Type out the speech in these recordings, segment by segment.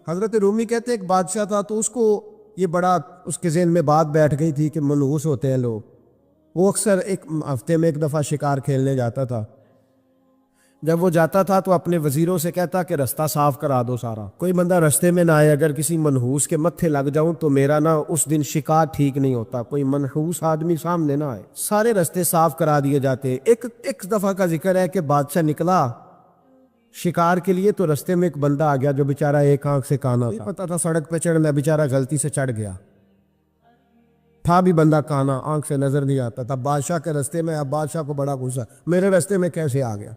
حضرت رومی کہتے ہیں ایک بادشاہ تھا تو اس کو یہ بڑا اس کے ذہن میں بات بیٹھ گئی تھی کہ منحوس ہوتے ہیں لوگ. وہ اکثر ایک ہفتے میں ایک دفعہ شکار کھیلنے جاتا تھا. جب وہ جاتا تھا تو اپنے وزیروں سے کہتا کہ رستہ صاف کرا دو سارا, کوئی بندہ رستے میں نہ آئے, اگر کسی منحوس کے متھے لگ جاؤں تو میرا نا اس دن شکار ٹھیک نہیں ہوتا, کوئی منحوس آدمی سامنے نہ آئے. سارے رستے صاف کرا دیے جاتے. ایک دفعہ کا ذکر ہے کہ بادشاہ نکلا شکار کے لیے تو رستے میں ایک بندہ آ گیا جو بیچارہ ایک آنکھ سے کانا تھا. پتا تھا سڑک پہ چڑھنا, بیچارہ غلطی سے چڑھ گیا, تھا بھی بندہ کانا, آنکھ سے نظر نہیں آتا تھا. بادشاہ کے رستے میں, اب بادشاہ کو بڑا غصہ, میرے رستے میں کیسے آ گیا؟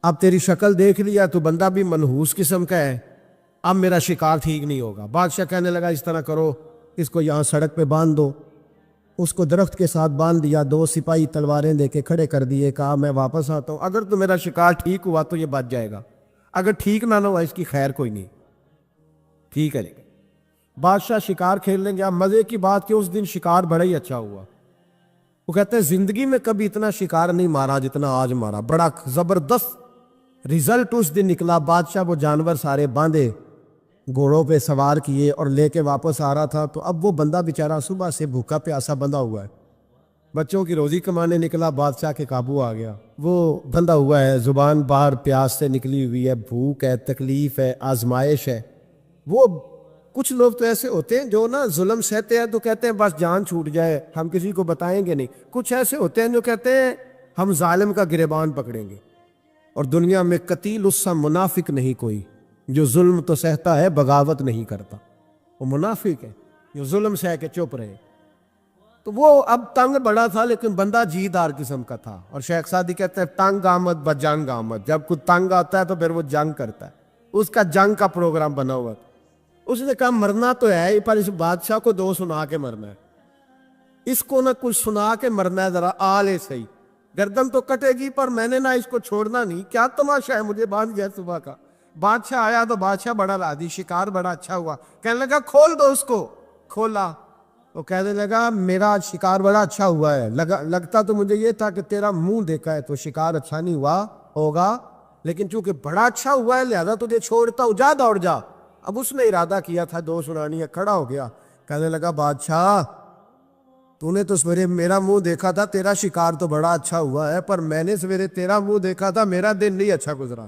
اب تیری شکل دیکھ لیا تو بندہ بھی منحوس قسم کا ہے, اب میرا شکار ٹھیک نہیں ہوگا. بادشاہ کہنے لگا اس طرح کرو, اس کو یہاں سڑک پہ باندھ دو. اس کو درخت کے ساتھ باندھ دیا, 2 سپاہی تلواریں لے کے کھڑے کر دیے, کہا میں واپس آتا ہوں, اگر تو میرا شکار ٹھیک ہوا تو یہ بچ جائے گا, اگر ٹھیک نہ ہوا اس کی خیر کوئی نہیں. ٹھیک ہے. بادشاہ شکار کھیلنے گیا. مزے کی بات کہ اس دن شکار بڑا ہی اچھا ہوا. وہ کہتے ہیں زندگی میں کبھی اتنا شکار نہیں مارا جتنا آج مارا, بڑا زبردست رزلٹ اس دن نکلا. بادشاہ وہ جانور سارے باندھے, گھوڑوں پہ سوار کیے اور لے کے واپس آ رہا تھا. تو اب وہ بندہ بیچارہ صبح سے بھوکا پیاسا بندہ ہوا ہے, بچوں کی روزی کمانے نکلا, بادشاہ کے قابو آ گیا. وہ بندہ ہوا ہے, زبان باہر پیاس سے نکلی ہوئی ہے, بھوک ہے, تکلیف ہے, آزمائش ہے. وہ کچھ لوگ تو ایسے ہوتے ہیں جو نا ظلم سہتے ہیں تو کہتے ہیں بس جان چھوٹ جائے, ہم کسی کو بتائیں گے نہیں. کچھ ایسے ہوتے ہیں جو کہتے ہیں ہم ظالم کا گریبان پکڑیں گے. اور دنیا میں قتیل اس سا منافق نہیں کوئی جو ظلم تو سہتا ہے بغاوت نہیں کرتا. وہ منافق ہے جو ظلم سہ کے چپ رہے. تو وہ اب تنگ بڑا تھا لیکن بندہ جی دار قسم کا تھا. اور شیخ سعدی کہتے ہیں تنگ آمد بجنگ آمد, جب کوئی تنگ آتا ہے تو پھر وہ جنگ کرتا ہے. اس کا جنگ کا پروگرام بنا ہوا تھا. اس نے کہا مرنا تو ہے پر اس بادشاہ کو 2 سنا کے مرنا ہے, اس کو نہ کچھ سنا کے مرنا ہے, ذرا آلے صحیح, گردن تو کٹے گی پر میں نے نہ اس کو چھوڑنا نہیں. کیا تماشا ہے, مجھے باندھ گیا صبح کا. بادشاہ آیا تو بادشاہ بڑا راضی, شکار بڑا اچھا ہوا. کہنے لگا کھول دو اس کو. کھولا. وہ کہنے لگا میرا شکار بڑا اچھا ہوا ہے, لگتا تو مجھے یہ تھا کہ تیرا منہ دیکھا ہے تو شکار اچھا نہیں ہوا ہوگا, لیکن چونکہ بڑا اچھا ہوا ہے لہذا تجھے چھوڑتا ہوں, جا دوڑ جا. اب اس نے ارادہ کیا تھا 2 سنانی ہے, کھڑا ہو گیا. کہنے لگا بادشاہ تو نے تو سویرے میرا منہ دیکھا تھا, تیرا شکار تو بڑا اچھا ہوا ہے, پر میں نے سویرے تیرا منہ دیکھا تھا, میرا دن نہیں اچھا گزرا.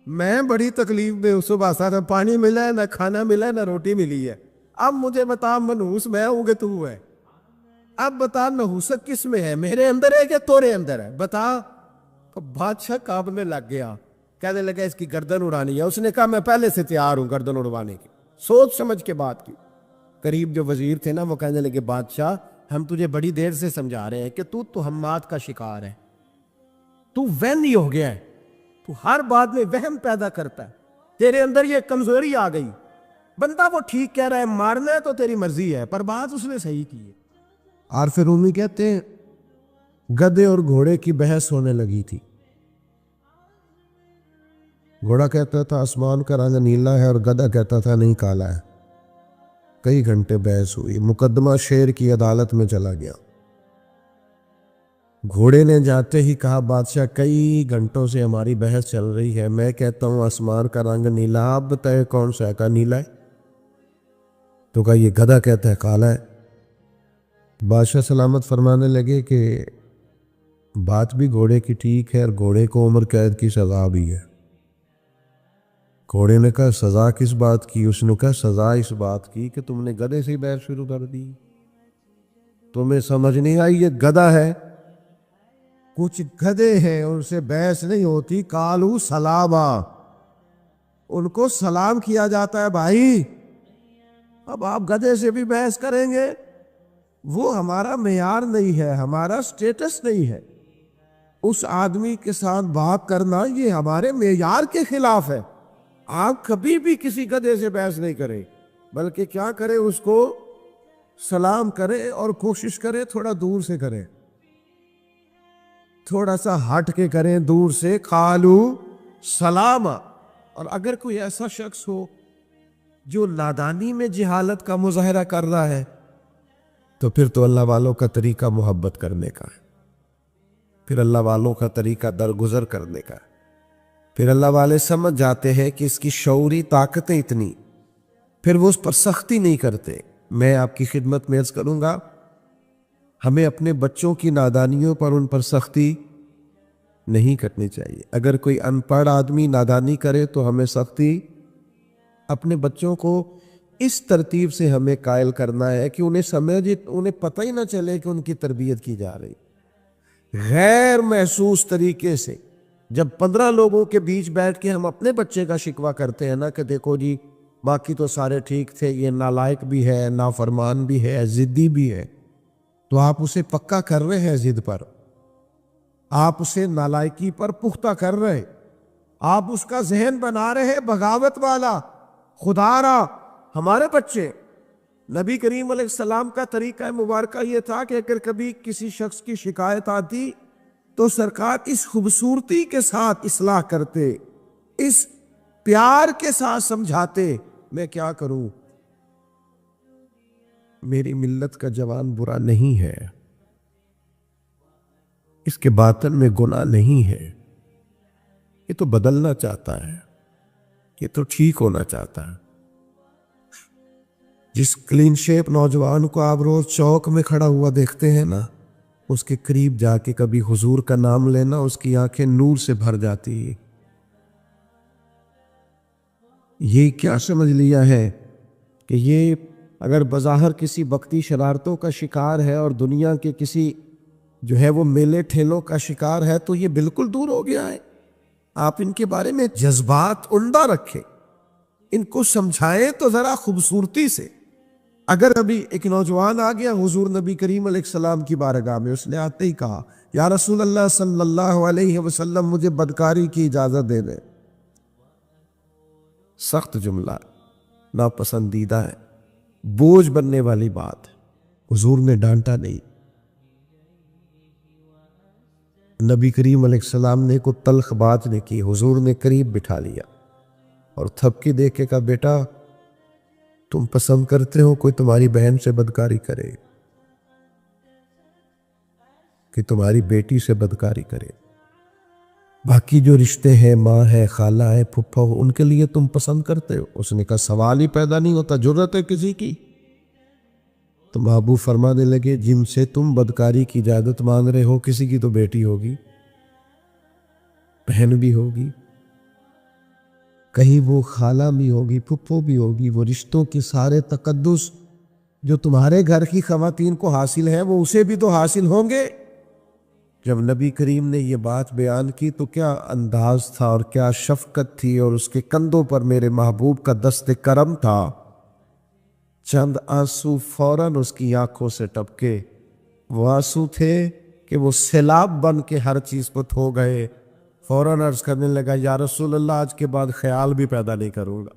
میں بڑی تکلیف میں اس صبح سا, نہ پانی ملا ہے, نہ کھانا ملا ہے, نہ روٹی ملی ہے. اب مجھے بتا منحوس میں ہوں کہ تو ہے, اب بتا نحوست کس میں ہے, میرے اندر ہے کہ تورے اندر ہے, بتا. تو بادشاہ کانپنے لگ گیا. کہنے لگا اس کی گردن اڑانی ہے. اس نے کہا میں پہلے سے تیار ہوں گردن اڑوانے کی, سوچ سمجھ کے بات کی. قریب جو وزیر تھے نا وہ کہنے لگے بادشاہ ہم تجھے بڑی دیر سے سمجھا رہے ہیں کہ تو ہمات کا شکار ہے, تو وہمی ہو گیا ہے, تو ہر بات میں وہم پیدا کرتا ہے, تیرے اندر یہ کمزوری آ گئی. بندہ وہ ٹھیک کہہ رہا ہے, مارنا ہے تو تیری مرضی ہے, پر بات اس نے صحیح کی ہے. عارف رومی کہتے ہیں گدھے اور گھوڑے کی بحث ہونے لگی تھی. گھوڑا کہتا تھا آسمان کا رنگ نیلا ہے اور گدھا کہتا تھا نہیں کالا ہے. کئی گھنٹے بحث ہوئی, مقدمہ شیر کی عدالت میں چلا گیا. گھوڑے نے جاتے ہی کہا بادشاہ کئی گھنٹوں سے ہماری بحث چل رہی ہے, میں کہتا ہوں آسمان کا رنگ نیلا, آپ بتائیں کون سا کا نیلا ہے؟ تو کہا یہ گدھا کہتا ہے کالا ہے. بادشاہ سلامت فرمانے لگے کہ بات بھی گھوڑے کی ٹھیک ہے اور گھوڑے کو عمر قید کی سزا بھی ہے. گھوڑے نے کہا سزا کس بات کی؟ اس نے کہا سزا اس بات کی کہ تم نے گدھے سے بحث شروع کر دی, تمہیں سمجھ نہیں آئی یہ گدھا ہے. کچھ گدھے ہیں ان سے بحث نہیں ہوتی, کالو سلاما, ان کو سلام کیا جاتا ہے بھائی. اب آپ گدھے سے بھی بحث کریں گے, وہ ہمارا معیار نہیں ہے, ہمارا سٹیٹس نہیں ہے. اس آدمی کے ساتھ بات کرنا یہ ہمارے معیار کے خلاف ہے. آپ کبھی بھی کسی گدھے سے بحث نہیں کریں, بلکہ کیا کریں اس کو سلام کرے اور کوشش کرے تھوڑا دور سے کرے, تھوڑا سا ہٹ کے کریں دور سے, کالو سلام. اور اگر کوئی ایسا شخص ہو جو نادانی میں جہالت کا مظاہرہ کر رہا ہے تو پھر تو اللہ والوں کا طریقہ محبت کرنے کا ہے, پھر اللہ والوں کا طریقہ درگزر کرنے کا ہے. پھر اللہ والے سمجھ جاتے ہیں کہ اس کی شعوری طاقتیں اتنی، پھر وہ اس پر سختی نہیں کرتے۔ میں آپ کی خدمت میں عرض کروں گا، ہمیں اپنے بچوں کی نادانیوں پر ان پر سختی نہیں کرنی چاہیے۔ اگر کوئی ان پڑھ آدمی نادانی کرے تو ہمیں سختی اپنے بچوں کو اس ترتیب سے ہمیں قائل کرنا ہے کہ انہیں پتہ ہی نہ چلے کہ ان کی تربیت کی جا رہی، غیر محسوس طریقے سے۔ جب 15 لوگوں کے بیچ بیٹھ کے ہم اپنے بچے کا شکوہ کرتے ہیں نا کہ دیکھو جی باقی تو سارے ٹھیک تھے، یہ نالائق بھی ہے، نافرمان بھی ہے، ضدی بھی ہے، تو آپ اسے پکا کر رہے ہیں ضد پر، آپ اسے نالائکی پر پختہ کر رہے، آپ اس کا ذہن بنا رہے بغاوت والا، خدا را۔ ہمارے بچے، نبی کریم علیہ السلام کا طریقہ مبارکہ یہ تھا کہ اگر کبھی کسی شخص کی شکایت آتی تو سرکار اس خوبصورتی کے ساتھ اصلاح کرتے، اس پیار کے ساتھ سمجھاتے۔ میں کیا کروں، میری ملت کا جوان برا نہیں ہے، اس کے باطن میں گناہ نہیں ہے، یہ تو بدلنا چاہتا ہے، یہ تو ٹھیک ہونا چاہتا ہے۔ جس کلین شیپ نوجوان کو آپ روز چوک میں کھڑا ہوا دیکھتے ہیں نا، اس کے قریب جا کے کبھی حضور کا نام لینا، اس کی آنکھیں نور سے بھر جاتی۔ یہ کیا سمجھ لیا ہے کہ یہ اگر بظاہر کسی وقتی شرارتوں کا شکار ہے اور دنیا کے کسی جو ہے وہ میلے ٹھیلوں کا شکار ہے تو یہ بالکل دور ہو گیا ہے۔ آپ ان کے بارے میں جذبات عمدہ رکھیں، ان کو سمجھائیں تو ذرا خوبصورتی سے۔ اگر ابھی ایک نوجوان آ گیا حضور نبی کریم علیہ السلام کی بارگاہ میں، اس نے آتے ہی کہا یا رسول اللہ صلی اللہ علیہ وسلم مجھے بدکاری کی اجازت دے دیں، سخت جملہ، ناپسندیدہ ہے، بوجھ بننے والی بات۔ حضور نے ڈانٹا نہیں، نبی کریم علیہ السلام نے کوئی تلخ بات نہیں کی، حضور نے قریب بٹھا لیا اور تھپکی دے کے کہا بیٹا تم پسند کرتے ہو کوئی تمہاری بہن سے بدکاری کرے کہ تمہاری بیٹی سے بدکاری کرے؟ باقی جو رشتے ہیں، ماں ہے، خالہ ہے، پھپھا ہو، ان کے لیے تم پسند کرتے ہو؟ اس نے کہا سوال ہی پیدا نہیں ہوتا، جرت ہے کسی کی؟ تو محبوب فرمانے لگے جن سے تم بدکاری کی اجازت مانگ رہے ہو کسی کی تو بیٹی ہوگی، بہن بھی ہوگی، کہیں وہ خالہ بھی ہوگی، پھپھو بھی ہوگی۔ وہ رشتوں کے سارے تقدس جو تمہارے گھر کی خواتین کو حاصل ہیں وہ اسے بھی تو حاصل ہوں گے۔ جب نبی کریم نے یہ بات بیان کی تو کیا انداز تھا اور کیا شفقت تھی، اور اس کے کندھوں پر میرے محبوب کا دست کرم تھا۔ چند آنسو فوراً اس کی آنکھوں سے ٹپکے، وہ آنسو تھے کہ وہ سیلاب بن کے ہر چیز کو دھو گئے۔ فوراً عرض کرنے لگا یا رسول اللہ آج کے بعد خیال بھی پیدا نہیں کروں گا،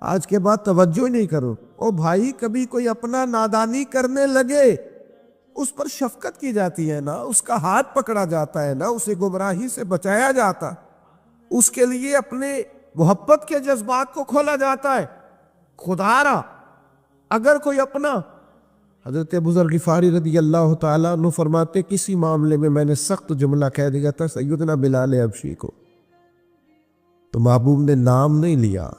آج کے بعد توجہ نہیں کروں۔ او بھائی، کبھی کوئی اپنا نادانی کرنے لگے اس پر شفقت کی جاتی ہے نا، اس کا ہاتھ پکڑا جاتا ہے نا، اسے گمراہی سے بچایا جاتا، اس کے لیے اپنے محبت کے جذبات کو کھولا جاتا ہے۔ خدا را اگر کوئی اپنا، حضرت ابو ذر غفاری رضی اللہ تعالیٰ عنہ فرماتے کسی معاملے میں نے سخت جملہ کہہ دیا تھا سیدنا بلال حبشی کو، تو محبوب نے نام نہیں لیا،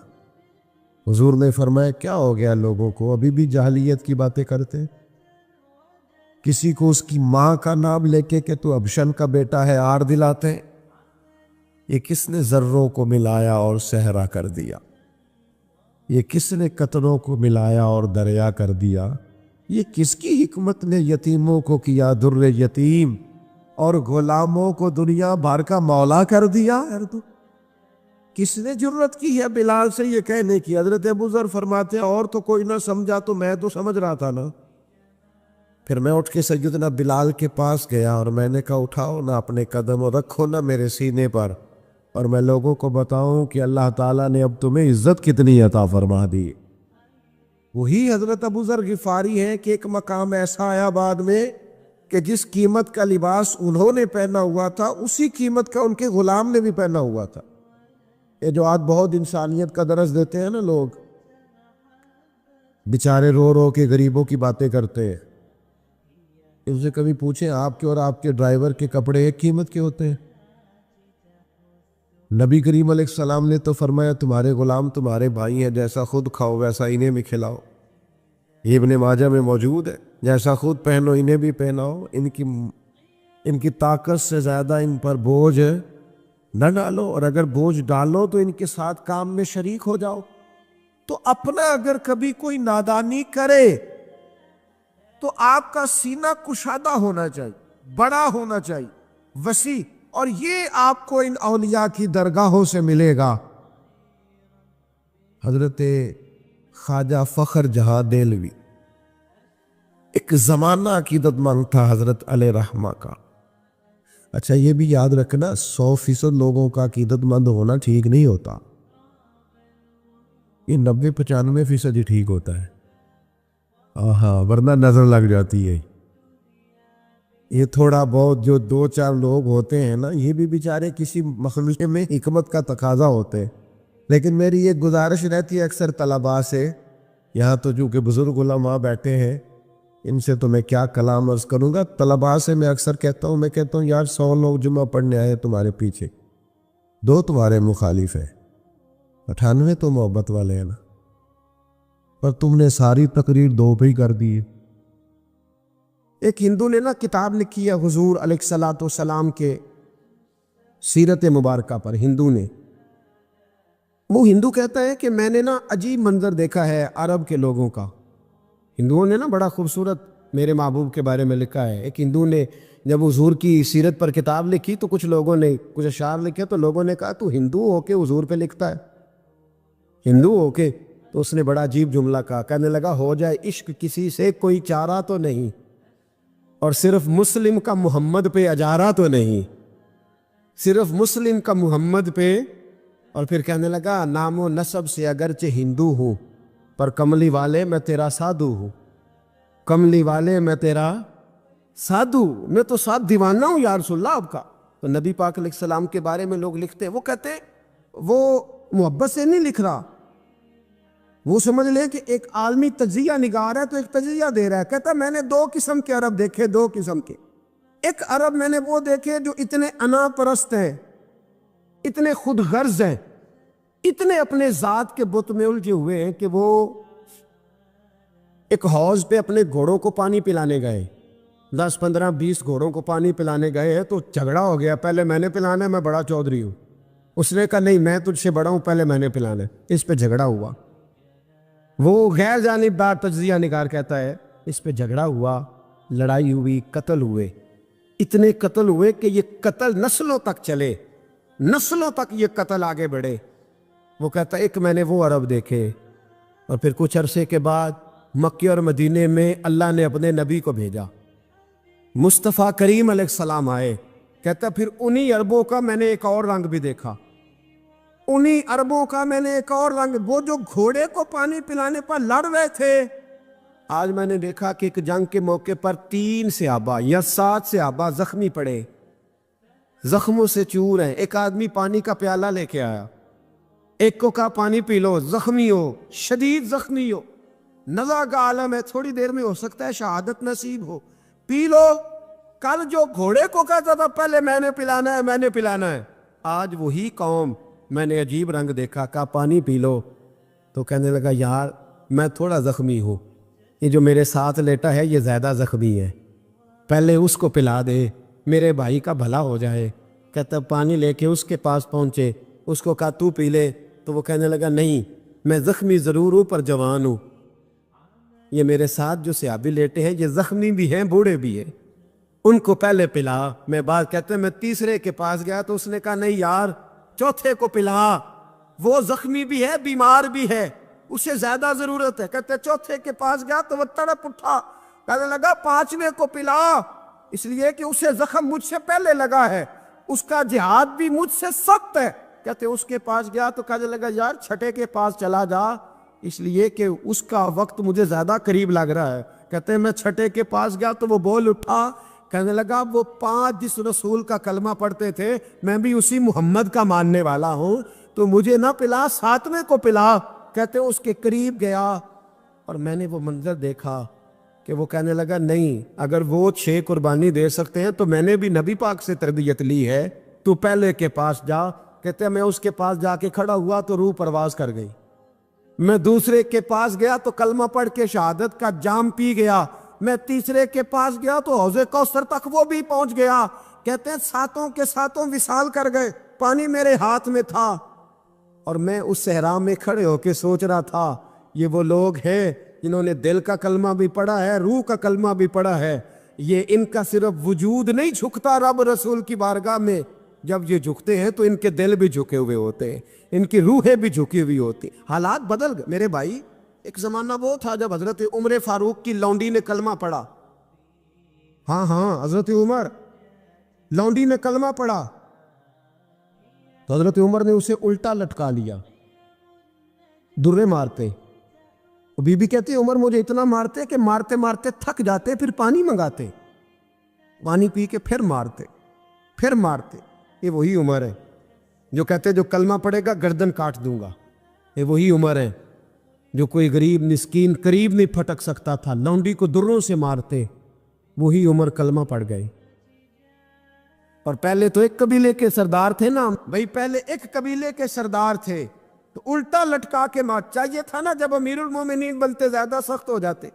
حضور نے فرمایا کیا ہو گیا لوگوں کو، ابھی بھی جاہلیت کی باتیں کرتے؟ کسی کو اس کی ماں کا نام لے کے کہ تو ابشن کا بیٹا ہے آر دلاتے؟ یہ کس نے ذروں کو ملایا اور صحرا کر دیا؟ یہ کس نے قطروں کو ملایا اور دریا کر دیا؟ یہ کس کی حکمت نے یتیموں کو کیا در یتیم اور غلاموں کو دنیا بھر کا مولا کر دیا؟ کس نے جرت کی ہے بلال سے یہ کہنے کی؟ حضرت ابو ذر فرماتے ہیں اور تو کوئی نہ سمجھا تو میں تو سمجھ رہا تھا نا۔ پھر میں اٹھ کے سیدنا بلال کے پاس گیا اور میں نے کہا اٹھاؤ نہ اپنے قدم اور رکھو نہ میرے سینے پر، اور میں لوگوں کو بتاؤں کہ اللہ تعالیٰ نے اب تمہیں عزت کتنی عطا فرما دی۔ وہی حضرت ابو ذر غفاری ہیں کہ ایک مقام ایسا آیا بعد میں کہ جس قیمت کا لباس انہوں نے پہنا ہوا تھا اسی قیمت کا ان کے غلام نے بھی پہنا ہوا تھا۔ یہ جو آج بہت انسانیت کا درس دیتے ہیں نا لوگ، بیچارے رو رو کے غریبوں کی باتیں کرتے ہیں، ان سے کبھی پوچھیں آپ کے اور آپ کے ڈرائیور کے کپڑے ایک قیمت کے ہوتے ہیں؟ نبی کریم علیہ السلام نے تو فرمایا تمہارے غلام تمہارے بھائی ہیں، جیسا خود کھاؤ ویسا انہیں بھی کھلاؤ۔ یہ ابن ماجہ میں موجود ہے، جیسا خود پہنو انہیں بھی پہناؤ، ان کی طاقت سے زیادہ ان پر بوجھ نہ ڈالو، اور اگر بوجھ ڈالو تو ان کے ساتھ کام میں شریک ہو جاؤ۔ تو اپنا اگر کبھی کوئی نادانی کرے تو آپ کا سینہ کشادہ ہونا چاہیے، بڑا ہونا چاہیے، وسیع، اور یہ آپ کو ان اولیاء کی درگاہوں سے ملے گا۔ حضرت خواجہ فخر جہاں دہلوی ایک زمانہ عقیدت مند تھا حضرت علیہ رحمہ کا۔ اچھا یہ بھی یاد رکھنا 100% لوگوں کا عقیدت مند ہونا ٹھیک نہیں ہوتا، یہ 90-95% ہی ٹھیک ہوتا ہے، ہاں ورنہ نظر لگ جاتی ہے۔ یہ تھوڑا بہت جو 2-4 لوگ ہوتے ہیں نا، یہ بھی بیچارے کسی مخلوق میں حکمت کا تقاضا ہوتے ہیں۔ لیکن میری یہ گزارش رہتی ہے اکثر طلباء سے، یہاں تو چونکہ بزرگ علماء بیٹھے ہیں، ان سے تو میں کیا کلام عرض کروں گا، طلباء سے میں اکثر کہتا ہوں یار 100 لوگ جمعہ پڑھنے آئے تمہارے پیچھے، 2 تمہارے مخالف ہیں، 98 تو محبت والے ہیں نا، پر تم نے ساری تقریر 2 پہ ہی کر دی۔ ایک ہندو نے نا کتاب لکھی ہے حضور علیہ الصلوۃ والسلام کے سیرت مبارکہ پر، ہندو نے، وہ ہندو کہتا ہے کہ میں نے نا عجیب منظر دیکھا ہے عرب کے لوگوں کا۔ ہندوؤں نے نا بڑا خوبصورت میرے محبوب کے بارے میں لکھا ہے۔ ایک ہندو نے جب حضور کی سیرت پر کتاب لکھی تو کچھ لوگوں نے کچھ اشعار لکھے، تو لوگوں نے کہا تو ہندو ہو کے حضور پہ لکھتا ہے، ہندو ہو کے؟ تو اس نے بڑا عجیب جملہ کہا، کہنے لگا ہو جائے عشق کسی سے کوئی چارہ تو نہیں، اور صرف مسلم کا محمد پہ اجارہ تو نہیں، صرف مسلم کا محمد پہ۔ اور پھر کہنے لگا نام و نسب سے اگرچہ ہندو ہوں، پر کملی والے میں تیرا سادھو ہوں، کملی والے میں تیرا سادھو، میں تو ساتھ دیوانہ ہوں یا رسول اللہ آپ کا۔ تو نبی پاک علیہ السلام کے بارے میں لوگ لکھتے ہیں، وہ کہتے ہیں وہ محبت سے نہیں لکھ رہا، وہ سمجھ لے کہ ایک عالمی تجزیہ نگار ہے تو ایک تجزیہ دے رہا ہے۔ کہتا میں نے 2 قسم کے عرب دیکھے، 2 قسم کے۔ ایک عرب میں نے وہ دیکھے جو اتنے انا پرست ہیں، اتنے خود غرض ہیں، اتنے اپنے ذات کے بت میں الجھے ہوئے ہیں کہ وہ ایک حوض پہ اپنے گھوڑوں کو پانی پلانے گئے، 10 15 20 گھوڑوں کو پانی پلانے گئے ہیں، تو جھگڑا ہو گیا، پہلے میں نے پلانا ہے، میں بڑا چودھری ہوں۔ اس نے کہا نہیں میں تجھ سے بڑا ہوں، پہلے میں نے پلانا ہے۔ اس پہ جھگڑا ہوا، وہ غیر جانبدار تجزیہ نگار کہتا ہے اس پہ جھگڑا ہوا، لڑائی ہوئی، قتل ہوئے، اتنے قتل ہوئے کہ یہ قتل نسلوں تک چلے، نسلوں تک یہ قتل آگے بڑھے۔ وہ کہتا ہے ایک میں نے وہ عرب دیکھے، اور پھر کچھ عرصے کے بعد مکے اور مدینے میں اللہ نے اپنے نبی کو بھیجا، مصطفیٰ کریم علیہ السلام آئے۔ کہتا پھر انہی عربوں کا میں نے ایک اور رنگ بھی دیکھا، انہی عربوں کا میں نے ایک اور رنگ، وہ جو گھوڑے کو پانی پلانے پر لڑ رہے تھے، آج میں نے دیکھا کہ ایک جنگ کے موقع پر 3 صحابہ یا 7 صحابہ زخمی پڑے، زخموں سے چور ہیں۔ ایک آدمی پانی کا پیالہ لے کے آیا، ایک کو کہا پانی پی لو، زخمی ہو، شدید زخمی ہو، نزع کا عالم ہے، تھوڑی دیر میں ہو سکتا ہے شہادت نصیب ہو، پی لو۔ کل جو گھوڑے کو کہتا تھا پہلے میں نے پلانا ہے، میں نے پلانا ہے، آج وہی قوم میں نے عجیب رنگ دیکھا، کہا پانی پی لو، تو کہنے لگا یار میں تھوڑا زخمی ہوں، یہ جو میرے ساتھ لیٹا ہے یہ زیادہ زخمی ہے، پہلے اس کو پلا دے، میرے بھائی کا بھلا ہو جائے۔ کہتا پانی لے کے اس کے پاس پہنچے، اس کو کہا تو پی لے، تو وہ کہنے لگا نہیں میں زخمی ضرور ہوں پر جوان ہوں، یہ میرے ساتھ جو صحابی لیٹے ہیں یہ زخمی بھی ہیں بوڑھے بھی ہیں، ان کو پہلے پلا۔ میں بات کہتے ہیں میں تیسرے کے پاس گیا تو اس نے کہا نہیں یار چوتھے کو پلا، وہ زخمی بھی ہے بیمار بھی ہے، اسے زیادہ ضرورت ہے۔ کہتے چوتھے کے پاس گیا تو وہ تڑپ اٹھا، کہنے لگا 5ویں کو پلا، اس لیے کہ اسے زخم مجھ سے پہلے لگا ہے، اس کا جہاد بھی مجھ سے سخت ہے۔ کہتے اس کے پاس گیا تو کہنے لگا یار 6 کے پاس چلا جا، اس لیے کہ اس کا وقت مجھے زیادہ قریب لگ رہا ہے۔ کہتے ہیں میں 6 کے پاس گیا تو وہ بول اٹھا، کہنے لگا وہ 5 جس رسول کا کلمہ پڑھتے تھے میں بھی اسی محمد کا ماننے والا ہوں، تو مجھے نہ پلا 7ویں کو پلا۔ کہتے اس کے قریب گیا اور میں نے وہ منظر دیکھا کہ وہ کہنے لگا نہیں اگر وہ 6 قربانی دے سکتے ہیں تو میں نے بھی نبی پاک سے تربیت لی ہے، تو پہلے کے پاس جا، کہتے ہیں میں اس کے پاس جا کے کھڑا ہوا تو روح پرواز کر گئی. میں دوسرے کے پاس گیا تو کلمہ پڑھ کے شہادت کا جام پی گیا. میں تیسرے کے پاس گیا تو حوض کوثر تک وہ بھی پہنچ گیا. کہتے ہیں ساتوں کے ساتوں وصال کر گئے, پانی میرے ہاتھ میں تھا اور میں اس صحرا میں کھڑے ہو کے سوچ رہا تھا یہ وہ لوگ ہیں جنہوں نے دل کا کلمہ بھی پڑھا ہے, روح کا کلمہ بھی پڑھا ہے. یہ ان کا صرف وجود نہیں جھکتا رب رسول کی بارگاہ میں, جب یہ جھکتے ہیں تو ان کے دل بھی جھکے ہوئے ہوتے ہیں, ان کی روحیں بھی جھکی ہوئی ہوتی. حالات بدل گئے میرے بھائی. ایک زمانہ وہ تھا جب حضرت عمر فاروق کی لونڈی نے کلمہ پڑھا. ہاں حضرت عمر لونڈی نے کلمہ پڑھا تو حضرت عمر نے اسے الٹا لٹکا لیا, درے مارتے. بی بی کہتی عمر مجھے اتنا مارتے کہ مارتے مارتے تھک جاتے, پھر پانی منگاتے, پانی پی کے پھر مارتے. یہ وہی عمر ہے جو کہتے جو کلمہ پڑھے گا گردن کاٹ دوں گا. یہ وہی عمر ہے جو کوئی غریب مسکین قریب نہیں پھٹک سکتا تھا, لونڈی کو دروں سے مارتے. وہی عمر کلمہ پڑھ گئے. اور پہلے تو ایک قبیلے کے سردار تھے نا بھائی, پہلے ایک قبیلے کے سردار تھے تو الٹا لٹکا کے مار. چاہیے تھا نا جب امیر المومنین بنتے زیادہ سخت ہو جاتے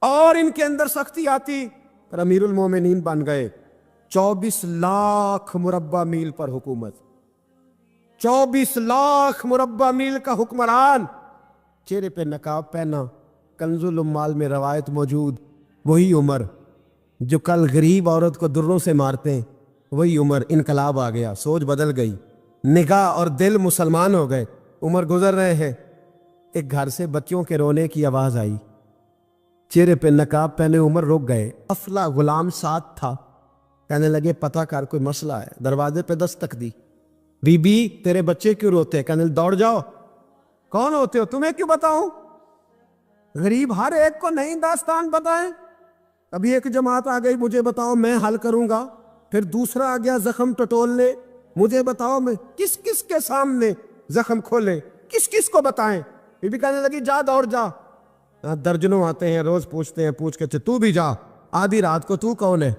اور ان کے اندر سختی آتی, پر امیر المومنین بن گئے. 24 لاکھ مربع میل پر حکومت, 24 لاکھ مربع میل کا حکمران, چہرے پہ نقاب پہنا, کنز الاموال میں روایت موجود. وہی عمر جو کل غریب عورت کو دروں سے مارتے ہیں, وہی عمر. انقلاب آ گیا, سوچ بدل گئی, نگاہ اور دل مسلمان ہو گئے. عمر گزر رہے ہیں, ایک گھر سے بچوں کے رونے کی آواز آئی. چہرے پہ نقاب پہنے عمر رک گئے. افلا غلام ساتھ تھا. کہنے لگے پتہ کر کوئی مسئلہ ہے. دروازے پہ دستک دی. بی بی تیرے بچے کیوں روتے ہیں؟ کہنے دوڑ جاؤ. کون ہوتے ہو؟ تمہیں کیوں بتاؤں؟ غریب ہر ایک کو نہیں داستان بتائیں. ابھی ایک جماعت آ گئی, مجھے بتاؤ میں حل کروں گا. پھر دوسرا آ گیا زخم ٹٹولنے, مجھے بتاؤ میں کس کس کے سامنے زخم کھولے, کس کس کو بتائیں. بی بی کہنے لگی جا دوڑ جا. درجنوں آتے ہیں روز پوچھتے ہیں, پوچھ کے تو بھی جا. آدھی رات کو تو کون ہے؟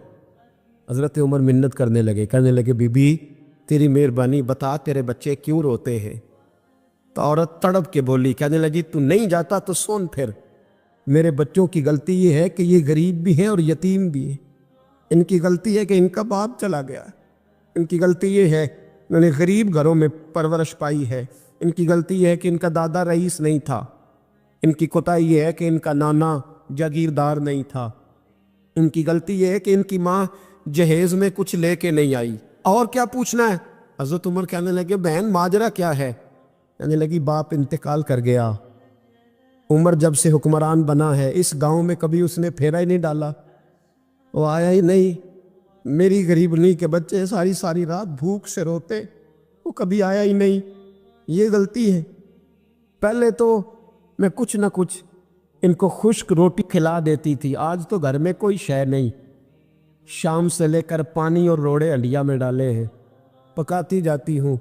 حضرت عمر منت کرنے لگے, کہنے لگے بی بی تیری مہربانی بتا تیرے بچے کیوں روتے ہیں. تو عورت تڑپ کے بولی, کہنے لگی تو نہیں جاتا تو سن پھر. میرے بچوں کی غلطی یہ ہے کہ یہ غریب بھی ہیں اور یتیم بھی ہیں. ان کی غلطی ہے کہ ان کا باپ چلا گیا. ان کی غلطی یہ ہے انہوں نے غریب گھروں میں پرورش پائی ہے. ان کی غلطی یہ ہے کہ ان کا دادا رئیس نہیں تھا. ان کی کوتاہی یہ ہے کہ ان کا نانا جاگیردار نہیں تھا. ان کی غلطی یہ ہے کہ ان کی ماں جہیز میں کچھ لے کے نہیں آئی. اور کیا پوچھنا ہے؟ حضرت عمر کہنے لگے بہن ماجرا کیا ہے؟ کہنے لگی باپ انتقال کر گیا. عمر جب سے حکمران بنا ہے اس گاؤں میں کبھی اس نے پھیرا ہی نہیں ڈالا, وہ آیا ہی نہیں. میری غریبنی کے بچے ساری ساری رات بھوک سے روتے, وہ کبھی آیا ہی نہیں. یہ غلطی ہے. پہلے تو میں کچھ نہ کچھ ان کو خشک روٹی کھلا دیتی تھی, آج تو گھر میں کوئی شے نہیں. شام سے لے کر پانی اور روڑے ہنڈیا میں ڈالے ہیں, پکاتی جاتی ہوں.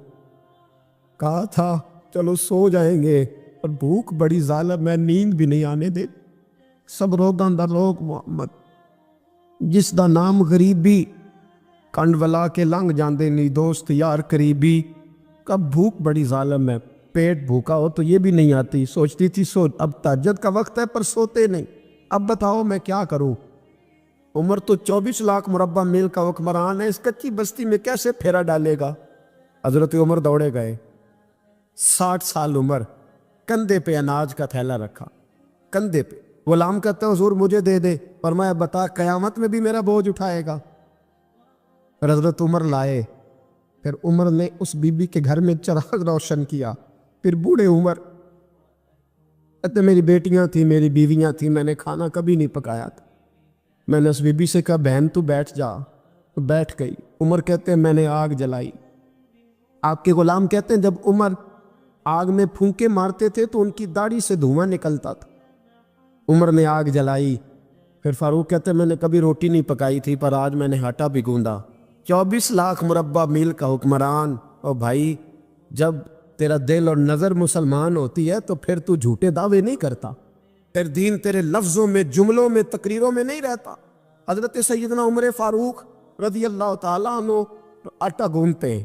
کہا تھا چلو سو جائیں گے, اور بھوک بڑی ظالم ہے, نیند بھی نہیں آنے دے. سب روگاں دا لوگ محمد جس دا نام غریبی, کنڈ ولا کے لنگ جاندے نہیں دوست یار قریبی. کب بھوک بڑی ظالم ہے, پیٹ بھوکا ہو تو یہ بھی نہیں آتی. سوچتی تھی سو اب تہجد کا وقت ہے پر سوتے نہیں. اب بتاؤ میں کیا کروں. عمر تو 24 لاکھ مربع میل کا حکمران ہے, اس کچی بستی میں کیسے پھیرا ڈالے گا. حضرت عمر دوڑے گئے. 60 سال عمر, کندھے پہ اناج کا تھیلا رکھا, کندھے پہ. غلام کہتا ہے حضور مجھے دے دے. فرمایا بتا قیامت میں بھی میرا بوجھ اٹھائے گا. پھر حضرت عمر لائے. پھر عمر نے اس بی بی کے گھر میں چراغ روشن کیا. پھر بوڑھے عمر کہتے میری بیٹیاں تھیں, میری بیویاں تھیں, میں نے کھانا کبھی نہیں پکایا تھا. میں نے اس بی بی سے کہا بہن تو بیٹھ جا, تو بیٹھ گئی. عمر کہتے ہیں میں نے آگ جلائی. آپ کے غلام کہتے ہیں جب عمر آگ میں پھونکے مارتے تھے تو ان کی داڑھی سے دھواں نکلتا تھا. عمر نے آگ جلائی. پھر فاروق کہتے ہیں میں نے کبھی روٹی نہیں پکائی تھی پر آج میں نے آٹا بھی گوندا. 24 لاکھ مربع میل کا حکمران. اور بھائی جب تیرا دل اور نظر مسلمان ہوتی ہے تو پھر تو جھوٹے دعوے نہیں کرتا, پھر دین تیرے لفظوں میں جملوں میں تقریروں میں نہیں رہتا. حضرت سیدنا عمر فاروق رضی اللہ تعالیٰ عنہ آٹا گونتے ہیں,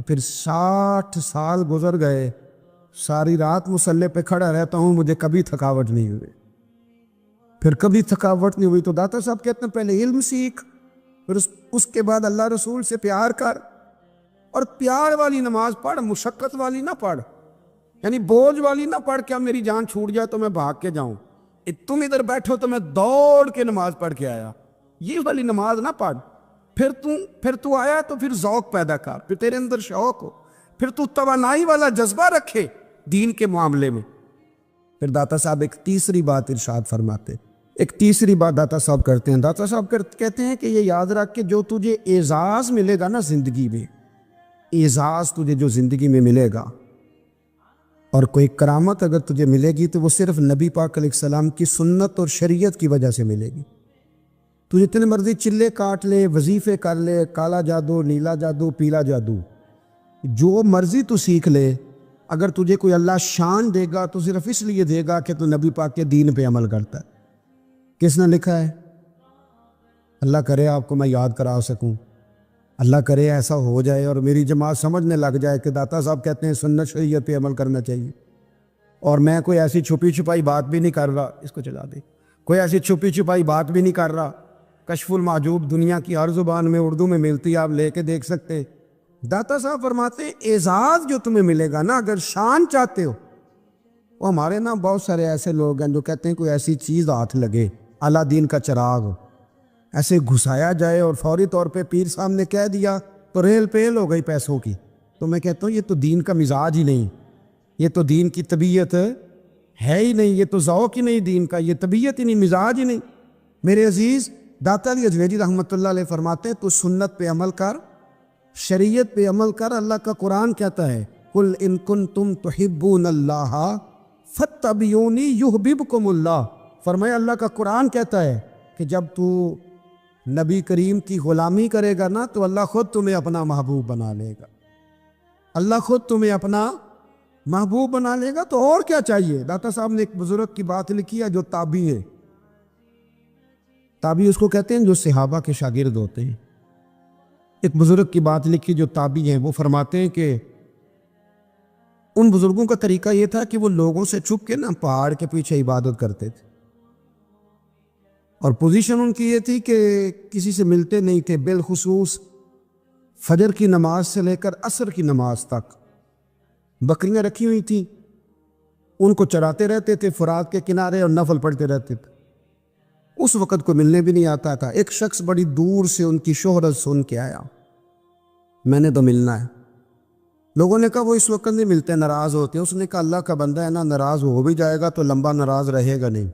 اور پھر 60 سال گزر گئے، ساری رات مصلی پہ کھڑا رہتا ہوں، مجھے کبھی تھکاوٹ نہیں ہوئی، پھر کبھی تھکاوٹ نہیں ہوئی۔ تو داتا صاحب کہتے ہیں پہلے علم سیکھ، پھر اس کے بعد اللہ رسول سے پیار کر، اور پیار والی نماز پڑھ، مشقت والی نہ پڑھ، یعنی بوجھ والی نہ پڑھ کہ اب میری جان چھوٹ جائے تو میں بھاگ کے جاؤں، تم ادھر بیٹھو تو میں دوڑ کے نماز پڑھ کے آیا، یہ والی نماز نہ پڑھ۔ پھر تو آیا تو پھر ذوق پیدا کر، پھر تیرے اندر شوق ہو، پھر تو توانائی والا جذبہ رکھے دین کے معاملے میں۔ پھر داتا صاحب ایک تیسری بات ارشاد فرماتے، ایک تیسری بات داتا صاحب کرتے ہیں، داتا صاحب کہتے ہیں کہ یہ یاد رکھ کہ جو تجھے اعزاز ملے گا نا زندگی میں، اعزاز تجھے جو زندگی میں ملے گا، اور کوئی کرامت اگر تجھے ملے گی تو وہ صرف نبی پاک علیہ السلام کی سنت اور شریعت کی وجہ سے ملے گی۔ تو جتنے مرضی چلے کاٹ لے، وظیفے کر لے، کالا جادو، نیلا جادو، پیلا جادو، جو مرضی تو سیکھ لے، اگر تجھے کوئی اللہ شان دے گا تو صرف اس لیے دے گا کہ تو نبی پاک کے دین پہ عمل کرتا ہے۔ کس نے لکھا ہے؟ اللہ کرے آپ کو میں یاد کرا سکوں، اللہ کرے ایسا ہو جائے اور میری جماعت سمجھنے لگ جائے کہ داتا صاحب کہتے ہیں سنت شریعت پہ عمل کرنا چاہیے، اور میں کوئی ایسی چھپی چھپائی بات بھی نہیں کر رہا، اس کو چلا دے، کوئی ایسی چھپی چھپائی بات بھی نہیں کر رہا، کشف المحجوب دنیا کی ہر زبان میں اردو میں ملتی ہے، آپ لے کے دیکھ سکتے۔ داتا صاحب فرماتے ہیں اعزاز جو تمہیں ملے گا نا، اگر شان چاہتے ہو، وہ ہمارے نا بہت سارے ایسے لوگ ہیں جو کہتے ہیں کوئی ایسی چیز ہاتھ لگے، اعلیٰ دین کا چراغ ایسے گھسایا جائے اور فوری طور پہ پیر صاحب نے کہہ دیا تو ریل پیل ہو گئی پیسوں کی، تو میں کہتا ہوں یہ تو دین کا مزاج ہی نہیں، یہ تو دین کی طبیعت ہے ہی نہیں، یہ تو ذوق ہی نہیں دین کا، یہ طبیعت ہی نہیں، مزاج ہی نہیں۔ میرے عزیز داتا علی اجمیری رحمۃ اللہ علیہ فرماتے ہیں تو سنت پہ عمل کر، شریعت پہ عمل کر۔ اللہ کا قرآن کہتا ہے قل ان کنتم تحبون اللہ فاتبعونی یحببکم اللہ، فرمایا اللہ کا قرآن کہتا ہے کہ جب تو نبی کریم کی غلامی کرے گا نا تو اللہ خود تمہیں اپنا محبوب بنا لے گا، اللہ خود تمہیں اپنا محبوب بنا لے گا، تو اور کیا چاہیے۔ داتا صاحب نے ایک بزرگ کی بات لکھی ہے جو تابعی ہے، تابعی اس کو کہتے ہیں جو صحابہ کے شاگرد ہوتے ہیں۔ ایک بزرگ کی بات لکھی جو تابعی ہیں، وہ فرماتے ہیں کہ ان بزرگوں کا طریقہ یہ تھا کہ وہ لوگوں سے چھپ کے نا پہاڑ کے پیچھے عبادت کرتے تھے، اور پوزیشن ان کی یہ تھی کہ کسی سے ملتے نہیں تھے، بالخصوص فجر کی نماز سے لے کر عصر کی نماز تک بکریاں رکھی ہوئی تھیں، ان کو چراتے رہتے تھے فرات کے کنارے اور نفل پڑھتے رہتے تھے۔ اس وقت کو ملنے بھی نہیں آتا تھا۔ ایک شخص بڑی دور سے ان کی شہرت سن کے آیا، میں نے تو ملنا ہے۔ لوگوں نے کہا وہ اس وقت نہیں ملتے، ناراض ہوتے ہیں۔ اس نے کہا اللہ کا بندہ ہے نا، ناراض ہو بھی جائے گا تو لمبا ناراض رہے گا نہیں،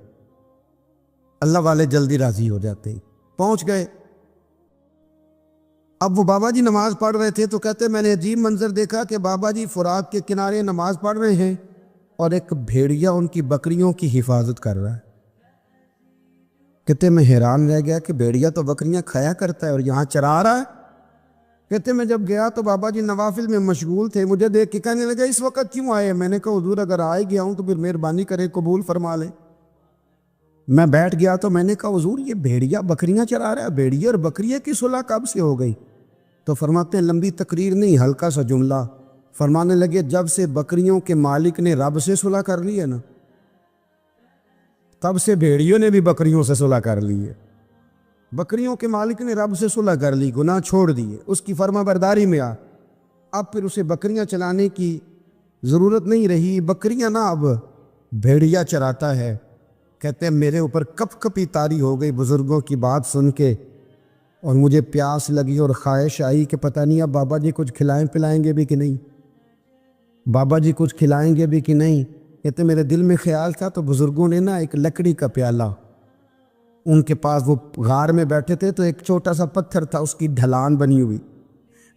اللہ والے جلدی راضی ہو جاتے ہیں۔ پہنچ گئے، اب وہ بابا جی نماز پڑھ رہے تھے تو کہتے میں نے عجیب منظر دیکھا کہ بابا جی فرات کے کنارے نماز پڑھ رہے ہیں اور ایک بھیڑیا ان کی بکریوں کی حفاظت کر رہا ہے۔ کہتے میں حیران رہ گیا کہ بھیڑیا تو بکریاں کھایا کرتا ہے اور یہاں چرا رہا ہے۔ کہتے میں جب گیا تو بابا جی نوافل میں مشغول تھے، مجھے دیکھ کے کہنے لگا اس وقت کیوں آئے؟ میں نے کہا حضور اگر آئے گیا ہوں تو پھر مہربانی کرے قبول فرما لے۔ میں بیٹھ گیا تو میں نے کہا حضور یہ بھیڑیا بکریاں چرا رہا ہے، بھیڑیا اور بکریے کی صلح کب سے ہو گئی؟ تو فرماتے ہیں لمبی تقریر نہیں، ہلکا سا جملہ، فرمانے لگے جب سے بکریوں کے مالک نے رب سے صلح کر لی ہے نا، تب سے بھیڑیوں نے بھی بکریوں سے صلح کر لی ہے۔ بکریوں کے مالک نے رب سے صلح کر لی، گناہ چھوڑ دیے، اس کی فرما برداری میں آ، اب پھر اسے بکریاں چلانے کی ضرورت نہیں رہی، بکریاں نہ اب بھیڑیا چراتا ہے۔ کہتے ہیں میرے اوپر کپ کپی طاری ہو گئی بزرگوں کی بات سن کے، اور مجھے پیاس لگی اور خواہش آئی کہ پتہ نہیں اب بابا جی کچھ کھلائیں پلائیں گے بھی کہ نہیں، بابا جی کچھ کھلائیں گے بھی کہ نہیں۔ کہتے میرے دل میں خیال تھا تو بزرگوں نے نا ایک لکڑی کا پیالہ، ان کے پاس وہ غار میں بیٹھے تھے تو ایک چھوٹا سا پتھر تھا، اس کی ڈھلان بنی ہوئی،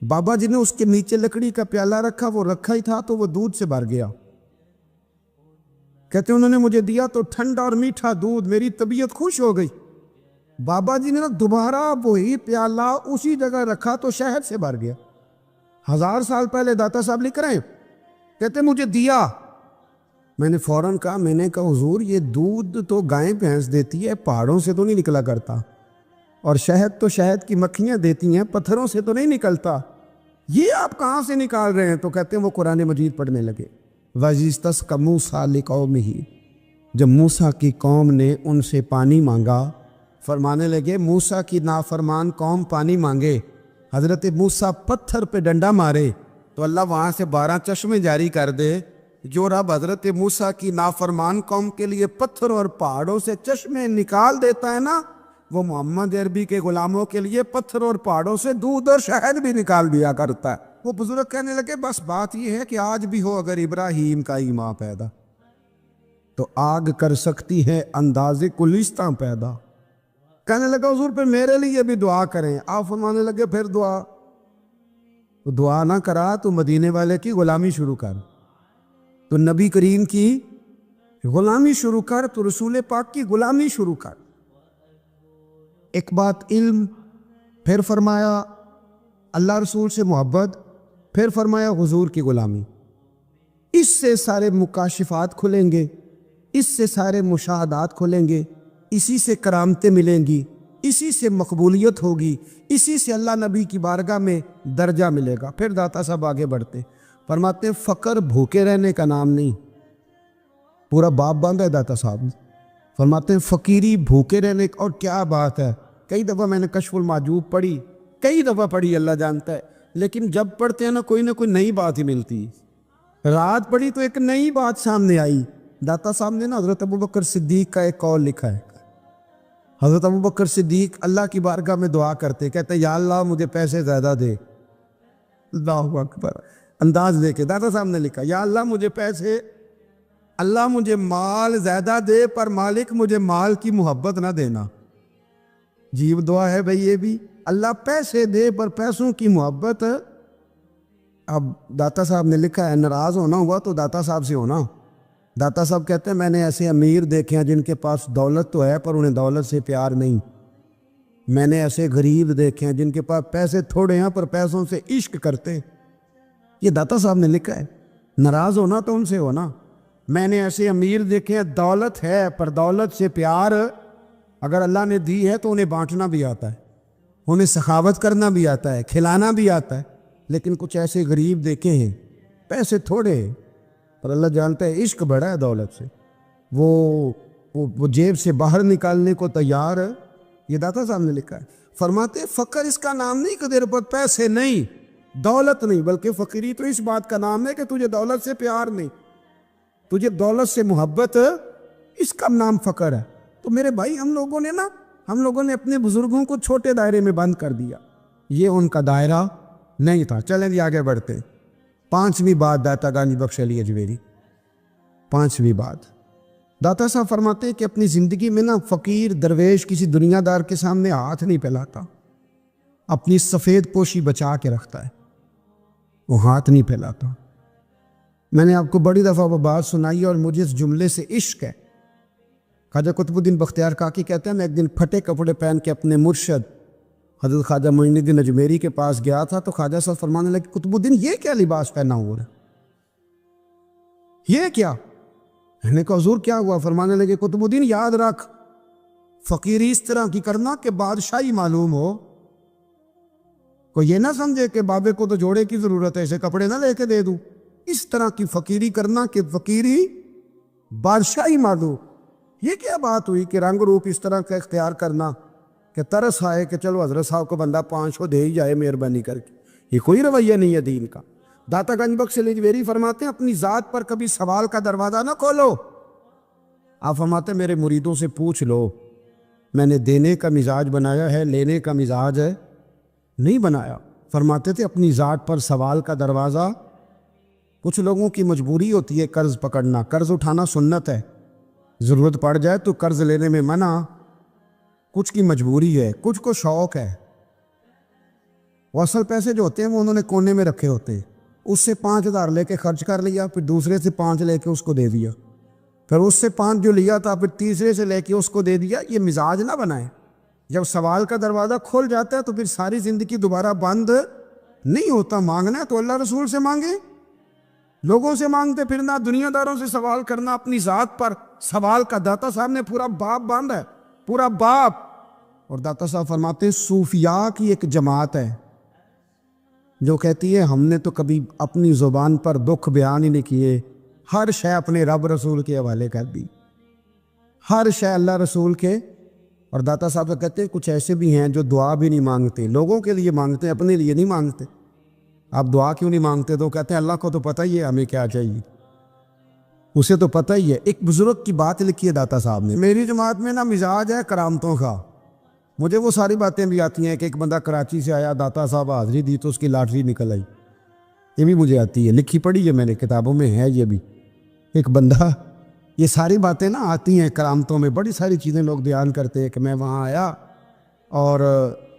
بابا جی نے اس کے نیچے لکڑی کا پیالہ رکھا، وہ رکھا ہی تھا تو وہ دودھ سے بھر گیا۔ کہتے انہوں نے مجھے دیا تو ٹھنڈا اور میٹھا دودھ، میری طبیعت خوش ہو گئی۔ بابا جی نے نا دوبارہ وہی پیالہ اسی جگہ رکھا تو شہد سے بھر گیا۔ 1000 سال پہلے داتا صاحب لکھ رہے ہیں، کہتے مجھے دیا، میں نے فوراً کہا، میں نے کہا حضور یہ دودھ تو گائیں بھینس دیتی ہے، پہاڑوں سے تو نہیں نکلا کرتا، اور شہد تو شہد کی مکھیاں دیتی ہیں، پتھروں سے تو نہیں نکلتا، یہ آپ کہاں سے نکال رہے ہیں؟ تو کہتے ہیں وہ قرآن مجید پڑھنے لگے. وَإِذْ مُوسَىٰ لِقَوْمِهِ، جب موسیٰ کی قوم نے ان سے پانی مانگا، فرمانے لگے موسیٰ کی نافرمان قوم پانی مانگے، حضرت موسیٰ پتھر پہ ڈنڈا مارے تو اللہ وہاں سے 12 چشمے جاری کر دے. جو رب حضرت موسیٰ کی نافرمان قوم کے لیے پتھر اور پہاڑوں سے چشمے نکال دیتا ہے نا، وہ محمد عربی کے غلاموں کے لیے پتھر اور پہاڑوں سے دودھ اور شہد بھی نکال دیا کرتا ہے. وہ بزرگ کہنے لگے بس بات یہ ہے کہ آج بھی ہو اگر ابراہیم کا ایمان پیدا تو آگ کر سکتی ہے انداز گلستاں پیدا. کہنے لگا حضور پہ میرے لیے بھی دعا کریں. آپ فرمانے لگے پھر دعا تو دعا نہ کرا تو مدینے والے کی غلامی شروع کر، تو نبی کریم کی غلامی شروع کر، تو رسول پاک کی غلامی شروع کر. ایک بات علم، پھر فرمایا اللہ رسول سے محبت، پھر فرمایا حضور کی غلامی. اس سے سارے مکاشفات کھلیں گے، اس سے سارے مشاہدات کھلیں گے، اسی سے کرامتیں ملیں گی، اسی سے مقبولیت ہوگی، اسی سے اللہ نبی کی بارگاہ میں درجہ ملے گا. پھر داتا صاحب آگے بڑھتے فرماتے ہیں فقر بھوکے رہنے کا نام نہیں. پورا باب باندھا ہے داتا صاحب. فرماتے ہیں فقیری بھوکے رہنے کا. اور کیا بات ہے، کئی دفعہ میں نے کشف المحجوب پڑھی، کئی دفعہ پڑھی، اللہ جانتا ہے، لیکن جب پڑھتے ہیں نا کوئی نئی بات ہی ملتی. رات پڑھی تو ایک نئی بات سامنے آئی. داتا صاحب نے نا حضرت ابوبکر صدیق کا ایک قول لکھا ہے. حضرت ابوبکر صدیق اللہ کی بارگاہ میں دعا کرتے، کہتے یا اللہ مجھے پیسے زیادہ دے. اللہ اکبر. انداز دے کے داتا صاحب نے لکھا یا اللہ مجھے پیسے، اللہ مجھے مال زیادہ دے، پر مالک مجھے مال کی محبت نہ دینا. عجیب دعا ہے بھئی یہ بھی. اللہ پیسے دے پر پیسوں کی محبت. اب داتا صاحب نے لکھا ہے ناراض ہونا ہوا تو داتا صاحب سے ہونا. داتا صاحب کہتے ہیں میں نے ایسے امیر دیکھے ہیں جن کے پاس دولت تو ہے پر انہیں دولت سے پیار نہیں. میں نے ایسے غریب دیکھے ہیں جن کے پاس پیسے تھوڑے ہیں پر پیسوں سے عشق کرتے. یہ داتا صاحب نے لکھا ہے. ناراض ہونا تو ان سے ہونا. میں نے ایسے امیر دیکھے ہیں دولت ہے پر دولت سے پیار، اگر اللہ نے دی ہے تو انہیں بانٹنا بھی آتا ہے، انہیں سخاوت کرنا بھی آتا ہے، کھلانا بھی آتا ہے. لیکن کچھ ایسے غریب دیکھے ہیں پیسے تھوڑے ہیں پر اللہ جانتا ہے عشق بڑا ہے دولت سے، وہ جیب سے باہر نکالنے کو تیار ہے. یہ داتا صاحب نے لکھا ہے. فرماتے فقر اس کا نام نہیں کہ تیرے پر پیسے نہیں، دولت نہیں، بلکہ فقیری تو اس بات کا نام ہے کہ تجھے دولت سے پیار نہیں، تجھے دولت سے محبت، اس کا نام فقر ہے. تو میرے بھائی ہم لوگوں نے اپنے بزرگوں کو چھوٹے دائرے میں بند کر دیا. یہ ان کا دائرہ نہیں تھا. چلیں جی آگے بڑھتے. 5ویں بات داتا گانجی بخش علی اجمیری. 5ویں بات داتا صاحب فرماتے ہیں کہ اپنی زندگی میں نا فقیر درویش کسی دنیا دار کے سامنے ہاتھ نہیں پھیلاتا، اپنی سفید پوشی بچا کے رکھتا ہے، وہ ہاتھ نہیں پھیلاتا. میں نے آپ کو بڑی دفعہ وہ بات سنائی اور مجھے اس جملے سے عشق ہے. خواجہ قطب الدین بختیار کاکی کہتے ہیں میں ایک دن پھٹے کپڑے پہن کے اپنے مرشد حضرت خواجہ معین الدین اجمیری کے پاس گیا تھا تو خواجہ صاحب فرمانے لگے قطب الدین یہ کیا لباس پہنا ہوا ہے، یہ کیا؟ میں نے کہا حضور کیا ہوا؟ فرمانے لگے قطب الدین یاد رکھ فقیری اس طرح کی کرنا کہ بادشاہی معلوم ہو. کوئی یہ نہ سمجھے کہ بابے کو تو جوڑے کی ضرورت ہے اسے کپڑے نہ لے کے دے دوں. اس طرح کی فقیری کرنا کہ فقیری بادشاہی معلوم. یہ کیا بات ہوئی کہ رنگ روپ اس طرح کا اختیار کرنا کہ ترس آئے کہ چلو حضرت صاحب کو بندہ 500 دے ہی جائے مہربانی کر کے. یہ کوئی رویہ نہیں ہے دین کا. داتا گنج بخش علی اجمیری فرماتے ہیں اپنی ذات پر کبھی سوال کا دروازہ نہ کھولو. آپ فرماتے ہیں میرے مریدوں سے پوچھ لو، میں نے دینے کا مزاج بنایا ہے، لینے کا مزاج ہے نہیں بنایا. فرماتے تھے اپنی ذات پر سوال کا دروازہ. کچھ لوگوں کی مجبوری ہوتی ہے قرض پکڑنا، قرض اٹھانا سنت ہے، ضرورت پڑ جائے تو قرض لینے میں منع. کچھ کی مجبوری ہے، کچھ کو شوق ہے. وہ اصل پیسے جو ہوتے ہیں وہ انہوں نے کونے میں رکھے ہوتے ہیں. اس سے 5000 لے کے خرچ کر لیا، پھر دوسرے سے 5 لے کے اس کو دے دیا، پھر اس سے 5 جو لیا تھا پھر تیسرے سے لے کے اس کو دے دیا. یہ مزاج نہ بنائے. جب سوال کا دروازہ کھل جاتا ہے تو پھر ساری زندگی دوبارہ بند نہیں ہوتا. مانگنا ہے تو اللہ رسول سے مانگے، لوگوں سے مانگتے پھرنا، دنیا داروں سے سوال کرنا، اپنی ذات پر سوال کا. داتا صاحب نے پورا باب باندھا ہے، پورا باب. اور داتا صاحب فرماتے ہیں صوفیاء کی ایک جماعت ہے، جو کہتی ہے ہم نے تو کبھی اپنی زبان پر دکھ بیان ہی نہیں کیے، ہر شے اپنے رب رسول کے حوالے کر دی، ہر شے اللہ رسول کے۔ اور داتا صاحب کہتے ہیں کچھ ایسے بھی ہیں جو دعا بھی نہیں مانگتے، لوگوں کے لیے مانگتے ہیں، اپنے لیے نہیں مانگتے۔ آپ دعا کیوں نہیں مانگتے؟ تو کہتے ہیں اللہ کو تو پتہ ہی ہے ہمیں کیا چاہیے، اسے تو پتہ ہی ہے۔ ایک بزرگ کی بات لکھی ہے داتا صاحب نے، میری جماعت میں نا مزاج ہے کرامتوں کا، مجھے وہ ساری باتیں بھی آتی ہیں کہ ایک بندہ کراچی سے آیا، داتا صاحب حاضری دی تو اس کی لاٹری نکل آئی، یہ بھی مجھے آتی ہے، لکھی پڑھی ہے میں نے، کتابوں میں ہے یہ بھی۔ ایک بندہ، یہ ساری باتیں نا آتی ہیں کرامتوں میں، بڑی ساری چیزیں لوگ بیان کرتے ہیں کہ میں وہاں آیا اور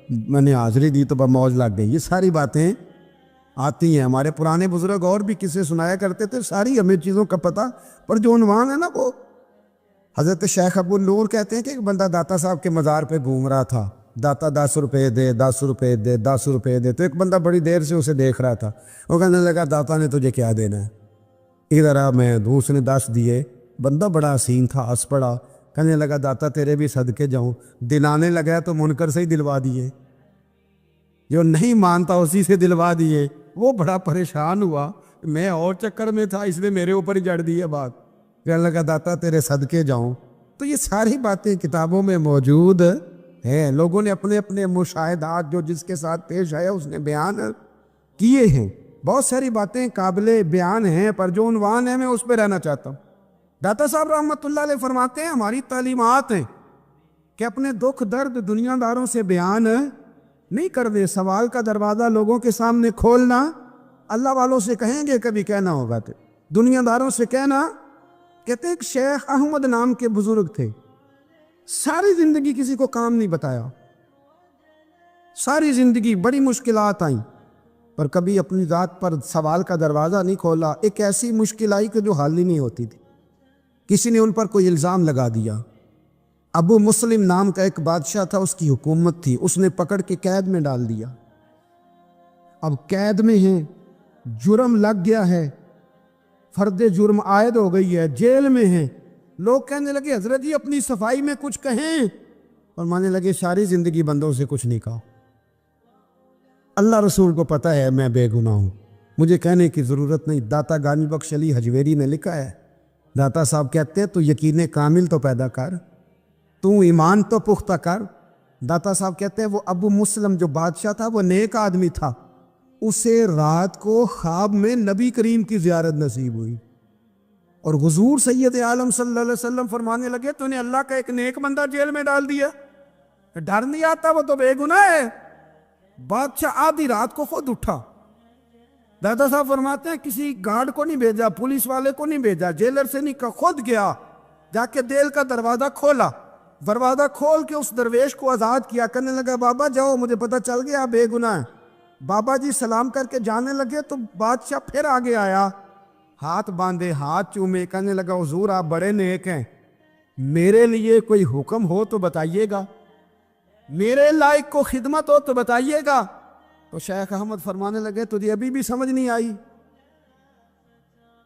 میں نے حاضری دی تو موج لگ گئی، یہ ساری باتیں آتی ہیں۔ ہمارے پرانے بزرگ اور بھی قصے سنایا کرتے تھے، ساری ہمیں چیزوں کا پتہ، پر جو عنوان ہے نا وہ حضرت شیخ ابو النور کہتے ہیں کہ ایک بندہ داتا صاحب کے مزار پہ گھوم رہا تھا، داتا 10 روپے دے، 10 روپے دے، 10 روپے دے، تو ایک بندہ بڑی دیر سے اسے دیکھ رہا تھا، وہ کہنے لگا داتا نے تجھے کیا دینا ہے، ادھر آ میں دوں۔ اس نے 10 دیے، بندہ بڑا حسین تھا، ہنس پڑا، کہنے لگا داتا تیرے بھی صدقے جاؤں، دلانے لگا تو منکر سے ہی دلوا دیے، جو نہیں مانتا اسی سے دلوا دیے۔ وہ بڑا پریشان ہوا، میں اور چکر میں تھا، اس نے میرے اوپر ہی جڑ دی ہے بات، کہنے لگا داتا تیرے صدقے جاؤں۔ تو یہ ساری باتیں کتابوں میں موجود ہیں، لوگوں نے اپنے اپنے مشاہدات جو جس کے ساتھ پیش آیا اس نے بیان کیے ہیں۔ بہت ساری باتیں قابل بیان ہیں، پر جو عنوان ہے میں اس پہ رہنا چاہتا ہوں۔ داتا صاحب رحمۃ اللہ علیہ فرماتے ہیں ہماری تعلیمات ہیں کہ اپنے دکھ درد دنیا داروں سے بیان نہیں کر دے، سوال کا دروازہ لوگوں کے سامنے کھولنا، اللہ والوں سے کہیں گے کبھی کہنا ہوگا تو دنیا داروں سے کہنا۔ کہتے ہیں ایک شیخ احمد نام کے بزرگ تھے، ساری زندگی کسی کو کام نہیں بتایا، ساری زندگی بڑی مشکلات آئیں، پر کبھی اپنی ذات پر سوال کا دروازہ نہیں کھولا۔ ایک ایسی مشکل آئی کہ جو حل ہی نہیں ہوتی تھی، کسی نے ان پر کوئی الزام لگا دیا۔ ابو مسلم نام کا ایک بادشاہ تھا، اس کی حکومت تھی، اس نے پکڑ کے قید میں ڈال دیا۔ اب قید میں ہیں، جرم لگ گیا ہے، فرد جرم عائد ہو گئی ہے، جیل میں ہیں۔ لوگ کہنے لگے حضرت جی اپنی صفائی میں کچھ کہیں، اور مانے لگے ساری زندگی بندوں سے کچھ نہیں کہا، اللہ رسول کو پتہ ہے میں بے گناہ ہوں، مجھے کہنے کی ضرورت نہیں۔ داتا غانی بخش علی حجویری نے لکھا ہے، داتا صاحب کہتے ہیں تو یقین کامل تو پیدا کر، تو ایمان تو پختہ کر۔ داتا صاحب کہتے ہیں وہ ابو مسلم جو بادشاہ تھا وہ نیک آدمی تھا، اسے رات کو خواب میں نبی کریم کی زیارت نصیب ہوئی، اور حضور سید عالم صلی اللہ علیہ وسلم فرمانے لگے تو نے اللہ کا ایک نیک بندہ جیل میں ڈال دیا، ڈر نہیں آتا، وہ تو بے گناہ ہے۔ بادشاہ آدھی رات کو خود اٹھا، دادا صاحب فرماتے ہیں کسی گارڈ کو نہیں بھیجا، پولیس والے کو نہیں بھیجا، جیلر سے نہیں کہا، خود گیا، جا کے جیل کا دروازہ کھولا، دروازہ کھول کے اس درویش کو آزاد کیا، کہنے لگا بابا جاؤ مجھے پتہ چل گیا بے گناہ ہے۔ بابا جی سلام کر کے جانے لگے تو بادشاہ پھر آگے آیا، ہاتھ باندھے، ہاتھ چومے، کہنے لگا حضور آپ بڑے نیک ہیں، میرے لیے کوئی حکم ہو تو بتائیے گا، میرے لائق کو خدمت ہو تو بتائیے گا۔ تو شیخ احمد فرمانے لگے تجھے ابھی بھی سمجھ نہیں آئی،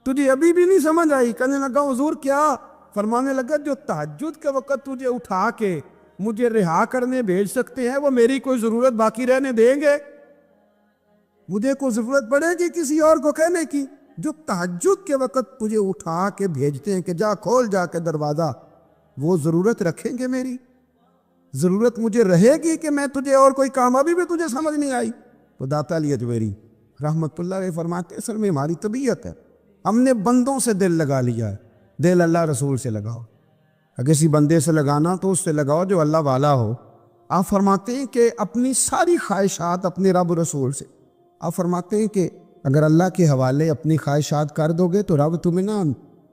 تجھے ابھی بھی نہیں سمجھ آئی؟ کہنے لگا حضور کیا؟ فرمانے لگا جو تہجد کے وقت تجھے اٹھا کے مجھے رہا کرنے بھیج سکتے ہیں وہ میری کوئی ضرورت باقی رہنے دیں گے؟ مجھے کوئی ضرورت پڑے گی کسی اور کو کہنے کی؟ جو تہجد کے وقت تجھے اٹھا کے بھیجتے ہیں کہ جا کھول جا کے دروازہ، وہ ضرورت رکھیں گے میری؟ ضرورت مجھے رہے گی کہ میں تجھے اور کوئی کام؟ ابھی بھی تجھے سمجھ نہیں آئی؟ تو داتا علی حجویری رحمۃ اللہ علیہ فرماتے ہیں اصل میں ہماری طبیعت ہے، ہم نے بندوں سے دل لگا لیا ہے، دل اللہ رسول سے لگاؤ، اگر کسی بندے سے لگانا تو اس سے لگاؤ جو اللہ والا ہو۔ آپ فرماتے ہیں کہ اپنی ساری خواہشات اپنے رب رسول سے، آپ فرماتے ہیں کہ اگر اللہ کے حوالے اپنی خواہشات کر دو گے تو رب تمہیں نا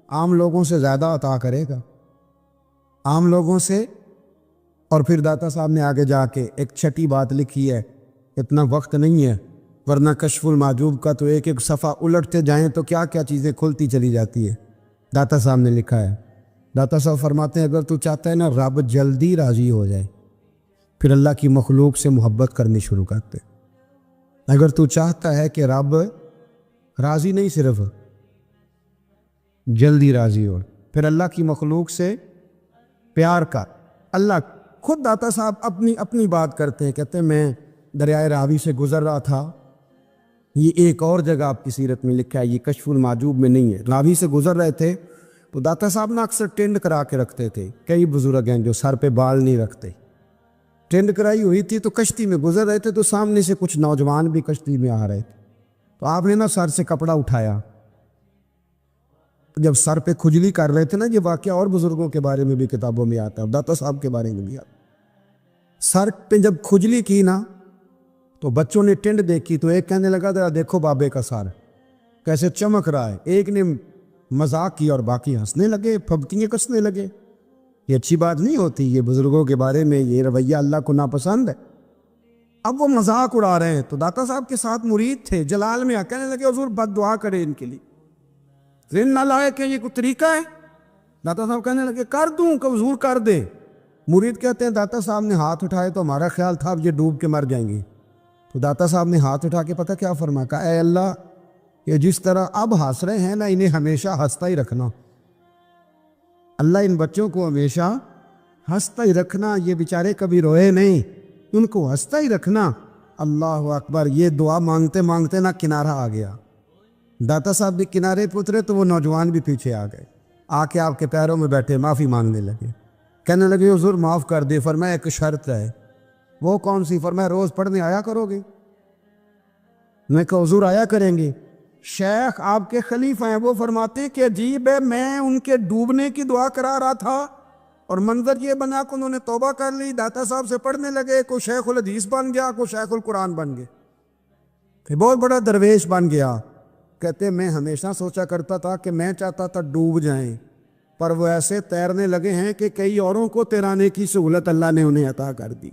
عام لوگوں سے زیادہ عطا کرے گا، عام لوگوں سے۔ اور پھر داتا صاحب نے آگے جا کے ایک چھٹی بات لکھی ہے، اتنا وقت نہیں ہے ورنہ کشف المحجوب کا تو ایک ایک صفحہ الٹتے جائیں تو کیا کیا چیزیں کھلتی چلی جاتی ہے۔ داتا صاحب نے لکھا ہے، داتا صاحب فرماتے ہیں اگر تو چاہتا ہے نا رب جلدی راضی ہو جائے، پھر اللہ کی مخلوق سے محبت کرنی شروع کرتے۔ اگر تو چاہتا ہے کہ رب راضی نہیں صرف جلدی راضی ہو، پھر اللہ کی مخلوق سے پیار کر۔ اللہ خود داتا صاحب اپنی بات کرتے ہیں، کہتے ہیں میں دریائے راوی سے گزر رہا تھا، یہ ایک اور جگہ آپ کی سیرت میں لکھا ہے، یہ کشف المعجوب میں نہیں ہے۔ راوی سے گزر رہے تھے تو داتا صاحب نے اکثر ٹینڈ کرا کے رکھتے تھے، کئی بزرگ ہیں جو سر پہ بال نہیں رکھتے، ٹینڈ کرائی ہوئی تھی تو کشتی میں گزر رہے تھے تو سامنے سے کچھ نوجوان بھی کشتی میں آ رہے تھے، تو آپ نے نا سر سے کپڑا اٹھایا، جب سر پہ کھجلی کر رہے تھے نا، یہ واقعہ اور بزرگوں کے بارے میں بھی کتابوں میں آتا ہے، داتا صاحب کے بارے میں بھی آتا ہے، سر پہ جب کھجلی کی نا تو بچوں نے ٹینڈ دیکھی تو ایک کہنے لگا ذرا دیکھو بابے کا سر کیسے چمک رہا ہے، ایک نے مذاق کیا اور باقی ہنسنے لگے، پھبتیاں کسنے لگے۔ یہ اچھی بات نہیں ہوتی، یہ بزرگوں کے بارے میں یہ رویہ اللہ کو ناپسند ہے۔ اب وہ مذاق اڑا رہے ہیں تو داتا صاحب کے ساتھ مرید تھے، جلال میں کہنے لگے حضور بد دعا کرے ان کے لیے، ذہن نہ لائے کہ یہ کوئی طریقہ ہے۔ داتا صاحب کہنے لگے کر دوں کہ حضور کر دے۔ مرید کہتے ہیں داتا صاحب نے ہاتھ اٹھائے تو ہمارا خیال تھا اب یہ ڈوب کے مر جائیں گے، تو داتا صاحب نے ہاتھ اٹھا کے پتہ کیا فرمایا، کہا اے اللہ یہ جس طرح اب ہنس رہے ہیں نا انہیں ہمیشہ ہنستا ہی رکھنا، اللہ ان بچوں کو ہمیشہ ہنستا ہی رکھنا، یہ بیچارے کبھی روئے نہیں، ان کو ہنستا ہی رکھنا۔ اللہ اکبر، یہ دعا مانگتے مانگتے نا کنارہ آ گیا، داتا صاحب بھی کنارے پہ اترے تو وہ نوجوان بھی پیچھے آ گئے، آ کے آپ کے پیروں میں بیٹھے معافی مانگنے لگے، کہنے لگے حضور معاف کر دے۔ فرمایا ایک شرط ہے۔ وہ کون سی؟ فرمایا روز پڑھنے آیا کرو گے؟ میں کہا حضور آیا کریں گے۔ شیخ آپ کے خلیفہ ہیں، وہ فرماتے کہ عجیب ہے، میں ان کے ڈوبنے کی دعا کرا رہا تھا اور منظر یہ بنا کہ انہوں نے توبہ کر لی، داتا صاحب سے پڑھنے لگے، کوئی شیخ الحدیث بن گیا، کوئی شیخ القرآن بن گئے، پھر بہت بڑا درویش بن گیا۔ کہتے میں ہمیشہ سوچا کرتا تھا کہ میں چاہتا تھا ڈوب جائیں، پر وہ ایسے تیرنے لگے ہیں کہ کئی اوروں کو تیرانے کی سہولت اللہ نے انہیں عطا کر دی،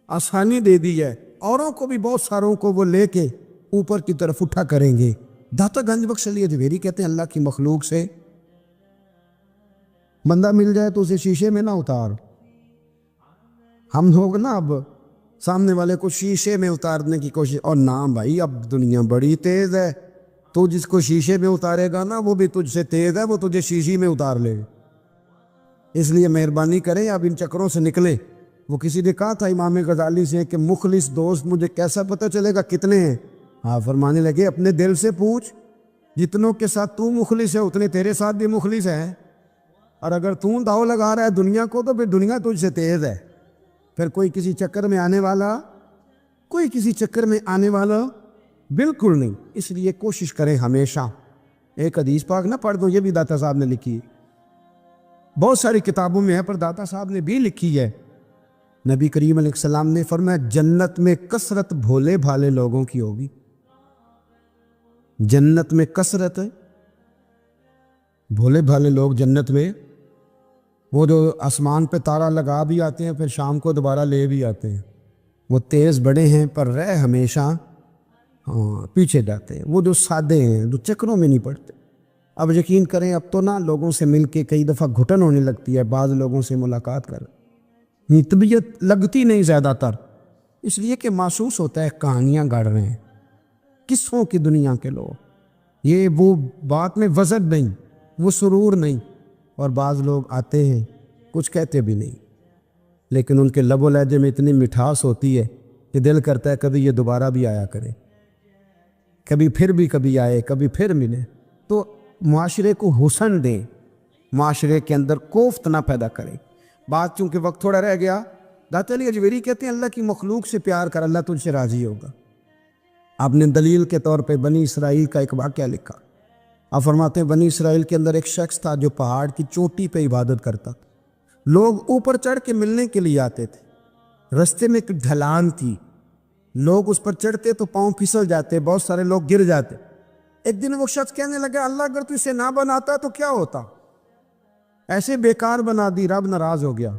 آسانی دے دی ہے، اوروں کو بھی بہت ساروں کو وہ لے کے اوپر کی طرف اٹھا کریں گے۔ داتا گنج بخش علی اجمیری کہتے ہیں اللہ کی مخلوق سے بندہ مل جائے تو اسے شیشے میں نہ اتار۔ ہم لوگ نا اب سامنے والے کو شیشے میں اتارنے کی کوشش، اور نہ بھائی اب دنیا بڑی تیز ہے، تو جس کو شیشے میں اتارے گا نا وہ بھی تجھ سے تیز ہے، وہ تجھے شیشی میں اتار لے گا۔ اس لیے مہربانی کریں اب ان چکروں سے نکلے۔ وہ کسی نے کہا تھا امام غزالی سے کہ مخلص دوست مجھے کیسا پتہ چلے گا کتنے ہیں؟ آپ فرمانے لگے اپنے دل سے پوچھ، جتنوں کے ساتھ تو مخلص ہے اتنے تیرے ساتھ بھی مخلص ہیں، اور اگر تو داؤ لگا رہا ہے دنیا کو تو پھر دنیا تجھ سے تیز ہے۔ پھر کوئی کسی چکر میں آنے والا بالکل نہیں۔ اس لیے کوشش کریں ہمیشہ، ایک حدیث پاک نہ پڑھ دو، یہ بھی داتا صاحب نے لکھی ہے، بہت ساری کتابوں میں ہے پر داتا صاحب نے بھی لکھی ہے۔ نبی کریم علیہ السلام نے فرمایا جنت میں کثرت بھولے بھالے لوگوں کی ہوگی، جنت میں کثرت بھولے بھالے لوگ جنت میں، وہ جو آسمان پہ تارا لگا بھی آتے ہیں پھر شام کو دوبارہ لے بھی آتے ہیں، وہ تیز بڑے ہیں پر رہ ہمیشہ پیچھے جاتے ہیں، وہ جو سادے ہیں جو چکروں میں نہیں پڑتے۔ اب یقین کریں اب تو نا لوگوں سے مل کے کئی دفعہ گھٹن ہونے لگتی ہے، بعض لوگوں سے ملاقات کر طبیعت لگتی نہیں زیادہ تر، اس لیے کہ محسوس ہوتا ہے کہانیاں گڑھ رہے ہیں، قصوں کی دنیا کے لوگ، یہ وہ بات میں وزن نہیں، وہ سرور نہیں، اور بعض لوگ آتے ہیں کچھ کہتے بھی نہیں، لیکن ان کے لب و لہجے میں اتنی مٹھاس ہوتی ہے کہ دل کرتا ہے کبھی یہ دوبارہ بھی آیا کرے، کبھی آئے، کبھی پھر ملے۔ تو معاشرے کو حسن دیں، معاشرے کے اندر کوفت نہ پیدا کریں۔ بات چونکہ وقت تھوڑا رہ گیا، داتا علی اجمیری کہتے ہیں اللہ کی مخلوق سے پیار کر، اللہ تجھ سے راضی ہوگا۔ آپ نے دلیل کے طور پہ بنی اسرائیل کا ایک واقعہ لکھا۔ آپ فرماتے ہیں بنی اسرائیل کے اندر ایک شخص تھا جو پہاڑ کی چوٹی پہ عبادت کرتا تھا، لوگ اوپر چڑھ کے ملنے کے لیے آتے تھے، رستے میں ایک ڈھلان تھی، لوگ اس پر چڑھتے تو پاؤں پھسل جاتے، بہت سارے لوگ گر جاتے۔ ایک دن وہ شخص کہنے لگا اللہ اگر تو اسے نہ بناتا تو کیا ہوتا، ایسے بیکار بنا دی، رب ناراض ہو گیا۔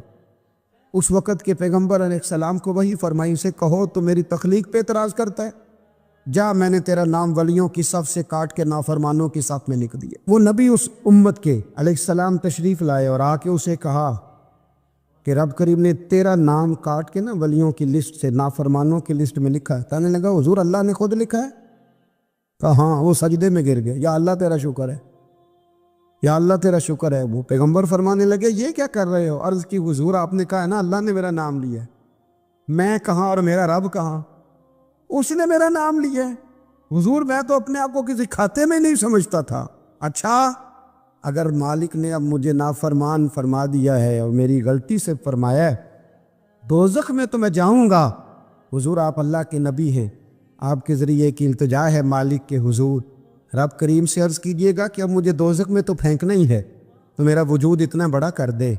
اس وقت کے پیغمبر علیہ السلام کو وہی فرمائی اسے کہو تو میری تخلیق پہ اعتراض کرتا ہے، جا میں نے تیرا نام ولیوں کی صف سے کاٹ کے نافرمانوں کی صف میں لکھ دیا۔ وہ نبی اس امت کے علیہ السلام تشریف لائے اور آ کے اسے کہا کہ رب کریم نے تیرا نام کاٹ کے نا ولیوں کی لسٹ سے نافرمانوں کی لسٹ میں لکھا ہے۔ کہنے لگا حضور اللہ نے خود لکھا ہے؟ کہا ہاں۔ وہ سجدے میں گر گیا، یا اللہ تیرا شکر ہے، یا اللہ تیرا شکر ہے۔ وہ پیغمبر فرمانے لگے یہ کیا کر رہے ہو؟ عرض کی حضور آپ نے کہا ہے نا اللہ نے میرا نام لیا ہے، میں کہاں اور میرا رب کہاں؟ اس نے میرا نام لیا ہے، حضور میں تو اپنے آپ کو کسی کھاتے میں نہیں سمجھتا تھا۔ اچھا اگر مالک نے اب مجھے نافرمان فرما دیا ہے اور میری غلطی سے فرمایا ہے، دوزخ میں تو میں جاؤں گا۔ حضور آپ اللہ کے نبی ہیں، آپ کے ذریعے کی التجا ہے مالک کے حضور، رب کریم سے عرض کیجئے گا کہ اب مجھے دوزخ میں تو پھینکنا ہی ہے، تو میرا وجود اتنا بڑا کر دے،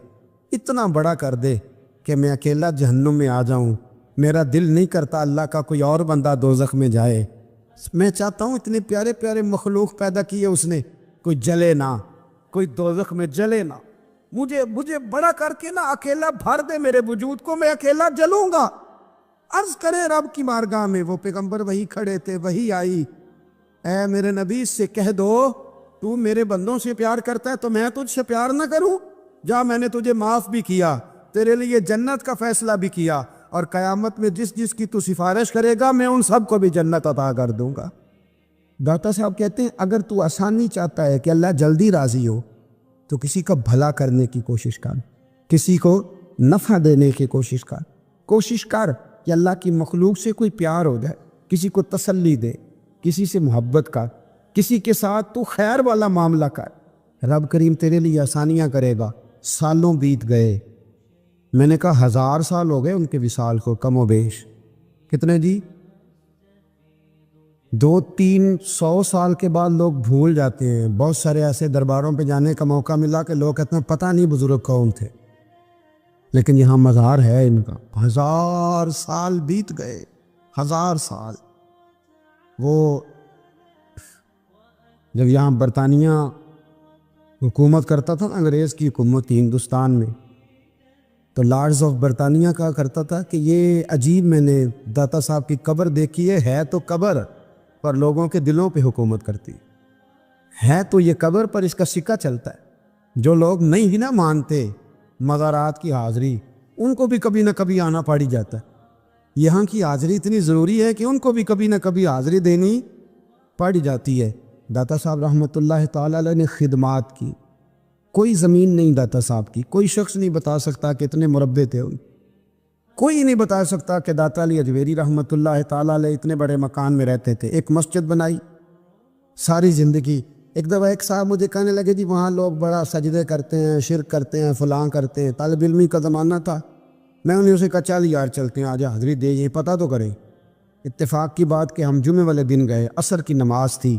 اتنا بڑا کر دے کہ میں اکیلا جہنم میں آ جاؤں۔ میرا دل نہیں کرتا اللہ کا کوئی اور بندہ دوزخ میں جائے۔ میں چاہتا ہوں اتنے پیارے پیارے مخلوق پیدا کیے اس نے، کوئی جلے نہ، کوئی دوزخ میں جلے نہ، مجھے بڑا کر کے نا اکیلا بھر دے میرے وجود کو، میں اکیلا جلوں گا۔ عرض کرے رب کی بارگاہ میں، وہ پیغمبر وہی کھڑے تھے، وہی آئی، اے میرے نبی اس سے کہہ دو تو میرے بندوں سے پیار کرتا ہے تو میں تجھ سے پیار نہ کروں؟ جا میں نے تجھے معاف بھی کیا، تیرے لیے جنت کا فیصلہ بھی کیا، اور قیامت میں جس جس کی تو سفارش کرے گا میں ان سب کو بھی جنت عطا کر دوں گا۔ داتا صاحب کہتے ہیں اگر تو آسانی چاہتا ہے کہ اللہ جلدی راضی ہو تو کسی کا بھلا کرنے کی کوشش کر، کسی کو نفع دینے کی کوشش کر کہ اللہ کی مخلوق سے کوئی پیار ہو جائے، کسی کو تسلی دے، کسی سے محبت کر، کسی کے ساتھ تو خیر والا معاملہ کر، رب کریم تیرے لیے آسانیاں کرے گا۔ سالوں بیت گئے، میں نے کہا 1000 سال ہو گئے ان کے وصال کو کم و بیش، کتنے جی؟ 200-300 سال کے بعد لوگ بھول جاتے ہیں۔ بہت سارے ایسے درباروں پہ جانے کا موقع ملا کہ لوگ کہتے ہیں پتہ نہیں بزرگ کون تھے، لیکن یہاں مزار ہے ان کا۔ 1000 سال بیت گئے، 1000 سال۔ وہ جب یہاں برطانیہ حکومت کرتا تھا نا، انگریز کی حکومت تھی ہندوستان میں، تو لارڈز آف برطانیہ کہا کرتا تھا کہ یہ عجیب، میں نے داتا صاحب کی قبر دیکھی ہے تو قبر پر لوگوں کے دلوں پہ حکومت کرتی ہے، تو یہ قبر پر اس کا سکہ چلتا ہے۔ جو لوگ نہیں بھی نہ مانتے مزارات کی حاضری، ان کو بھی کبھی نہ کبھی آنا پڑ ہی جاتا ہے۔ یہاں کی حاضری اتنی ضروری ہے کہ ان کو بھی کبھی نہ کبھی حاضری دینی پڑ جاتی ہے۔ داتا صاحب رحمۃ اللہ تعالی علیہ نے خدمات کی، کوئی زمین نہیں داتا صاحب کی، کوئی شخص نہیں بتا سکتا کہ اتنے مربع تھے ان، کوئی نہیں بتا سکتا کہ داتا علی اجویری رحمۃ اللہ تعالی علیہ اتنے بڑے مکان میں رہتے تھے۔ ایک مسجد بنائی ساری زندگی۔ ایک دفعہ ایک صاحب مجھے کہنے لگے جی وہاں لوگ بڑا سجدے کرتے ہیں، شرک کرتے ہیں، فلاں کرتے ہیں، طالب علمی کا زمانہ تھا۔ میں انہیں اسے کہا چل یار چلتے ہیں، آجا حاضری دے، یہ پتہ تو کریں۔ اتفاق کی بات کہ ہم جمعے والے دن گئے، عصر کی نماز تھی،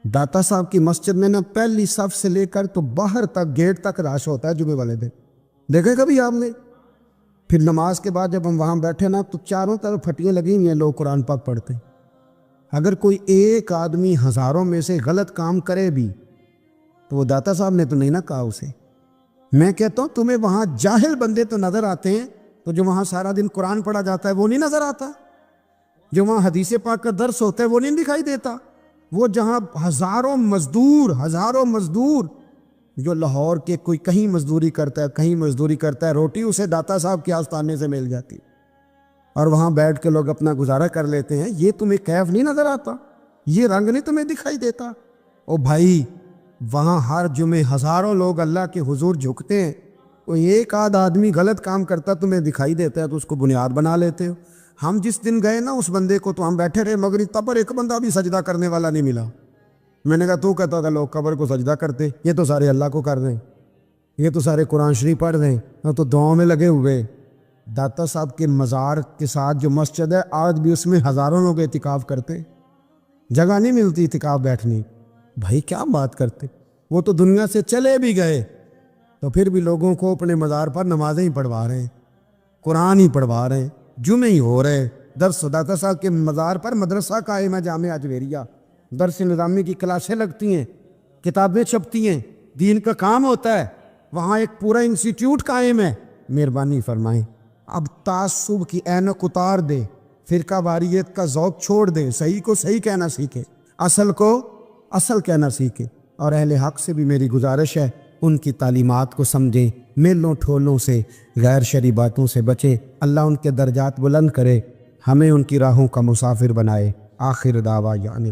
داتا صاحب کی مسجد میں نا پہلی صف سے لے کر تو باہر تک گیٹ تک رش ہوتا ہے جمعے والے دن، دیکھے کبھی آپ نے؟ پھر نماز کے بعد جب ہم وہاں بیٹھے نا تو چاروں طرف پھٹیاں لگی ہوئی ہیں، لوگ قرآن پاک پڑھتے ہیں۔ اگر کوئی ایک آدمی ہزاروں میں سے غلط کام کرے بھی تو وہ داتا صاحب نے تو نہیں نہ کہا اسے۔ میں کہتا ہوں تمہیں وہاں جاہل بندے تو نظر آتے ہیں، تو جو وہاں سارا دن قرآن پڑھا جاتا ہے وہ نہیں نظر آتا؟ جو وہاں حدیث پاک کا درس ہوتا ہے وہ نہیں دکھائی دیتا؟ وہ جہاں ہزاروں مزدور جو لاہور کے کوئی کہیں مزدوری کرتا ہے، روٹی اسے داتا صاحب کے آستانے سے مل جاتی، اور وہاں بیٹھ کے لوگ اپنا گزارا کر لیتے ہیں۔ یہ تمہیں کیف نہیں نظر آتا؟ یہ رنگ نہیں تمہیں دکھائی دیتا؟ او بھائی وہاں ہر جمعے ہزاروں لوگ اللہ کے حضور جھکتے ہیں، کوئی ایک آدھ آدمی غلط کام کرتا تمہیں دکھائی دیتا ہے تو اس کو بنیاد بنا لیتے ہو۔ ہم جس دن گئے نا اس بندے کو تو ہم بیٹھے رہے، مگر قبر ایک بندہ بھی سجدہ کرنے والا نہیں ملا۔ میں نے کہا تو کہتا تھا لوگ قبر کو سجدہ کرتے، یہ تو سارے اللہ کو کر رہے ہیں، یہ تو سارے قرآن شریف پڑھ رہے ہیں، تو دعاؤں میں لگے ہوئے۔ داتا صاحب کے مزار کے ساتھ جو مسجد ہے آج بھی اس میں ہزاروں لوگ اعتکاف کرتے، جگہ نہیں ملتی اعتکاف بیٹھنے۔ بھائی کیا بات کرتے، وہ تو دنیا سے چلے بھی گئے تو پھر بھی لوگوں کو اپنے مزار پر نمازیں ہی پڑھوا رہے ہیں، قرآن ہی پڑھوا رہے ہیں، جمعے ہی ہو رہے۔ درس داتا صاحب کے مزار پر مدرسہ قائم ہے جامعہ اجویریہ، درس نظامی کی کلاسیں لگتی ہیں، کتابیں چھپتی ہیں، دین کا کام ہوتا ہے، وہاں ایک پورا انسٹیٹیوٹ قائم ہے۔ مہربانی فرمائیں اب تعصب کی اینک اتار دے، فرقہ واریت کا ذوق چھوڑ دے، صحیح کو صحیح کہنا سیکھے، اصل کو اصل کہنا سیکھے۔ اور اہل حق سے بھی میری گزارش ہے ان کی تعلیمات کو سمجھیں، میلوں ٹھولوں سے، غیر شرعی باتوں سے بچیں۔ اللہ ان کے درجات بلند کرے، ہمیں ان کی راہوں کا مسافر بنائے۔ آخر دعویٰ یعنی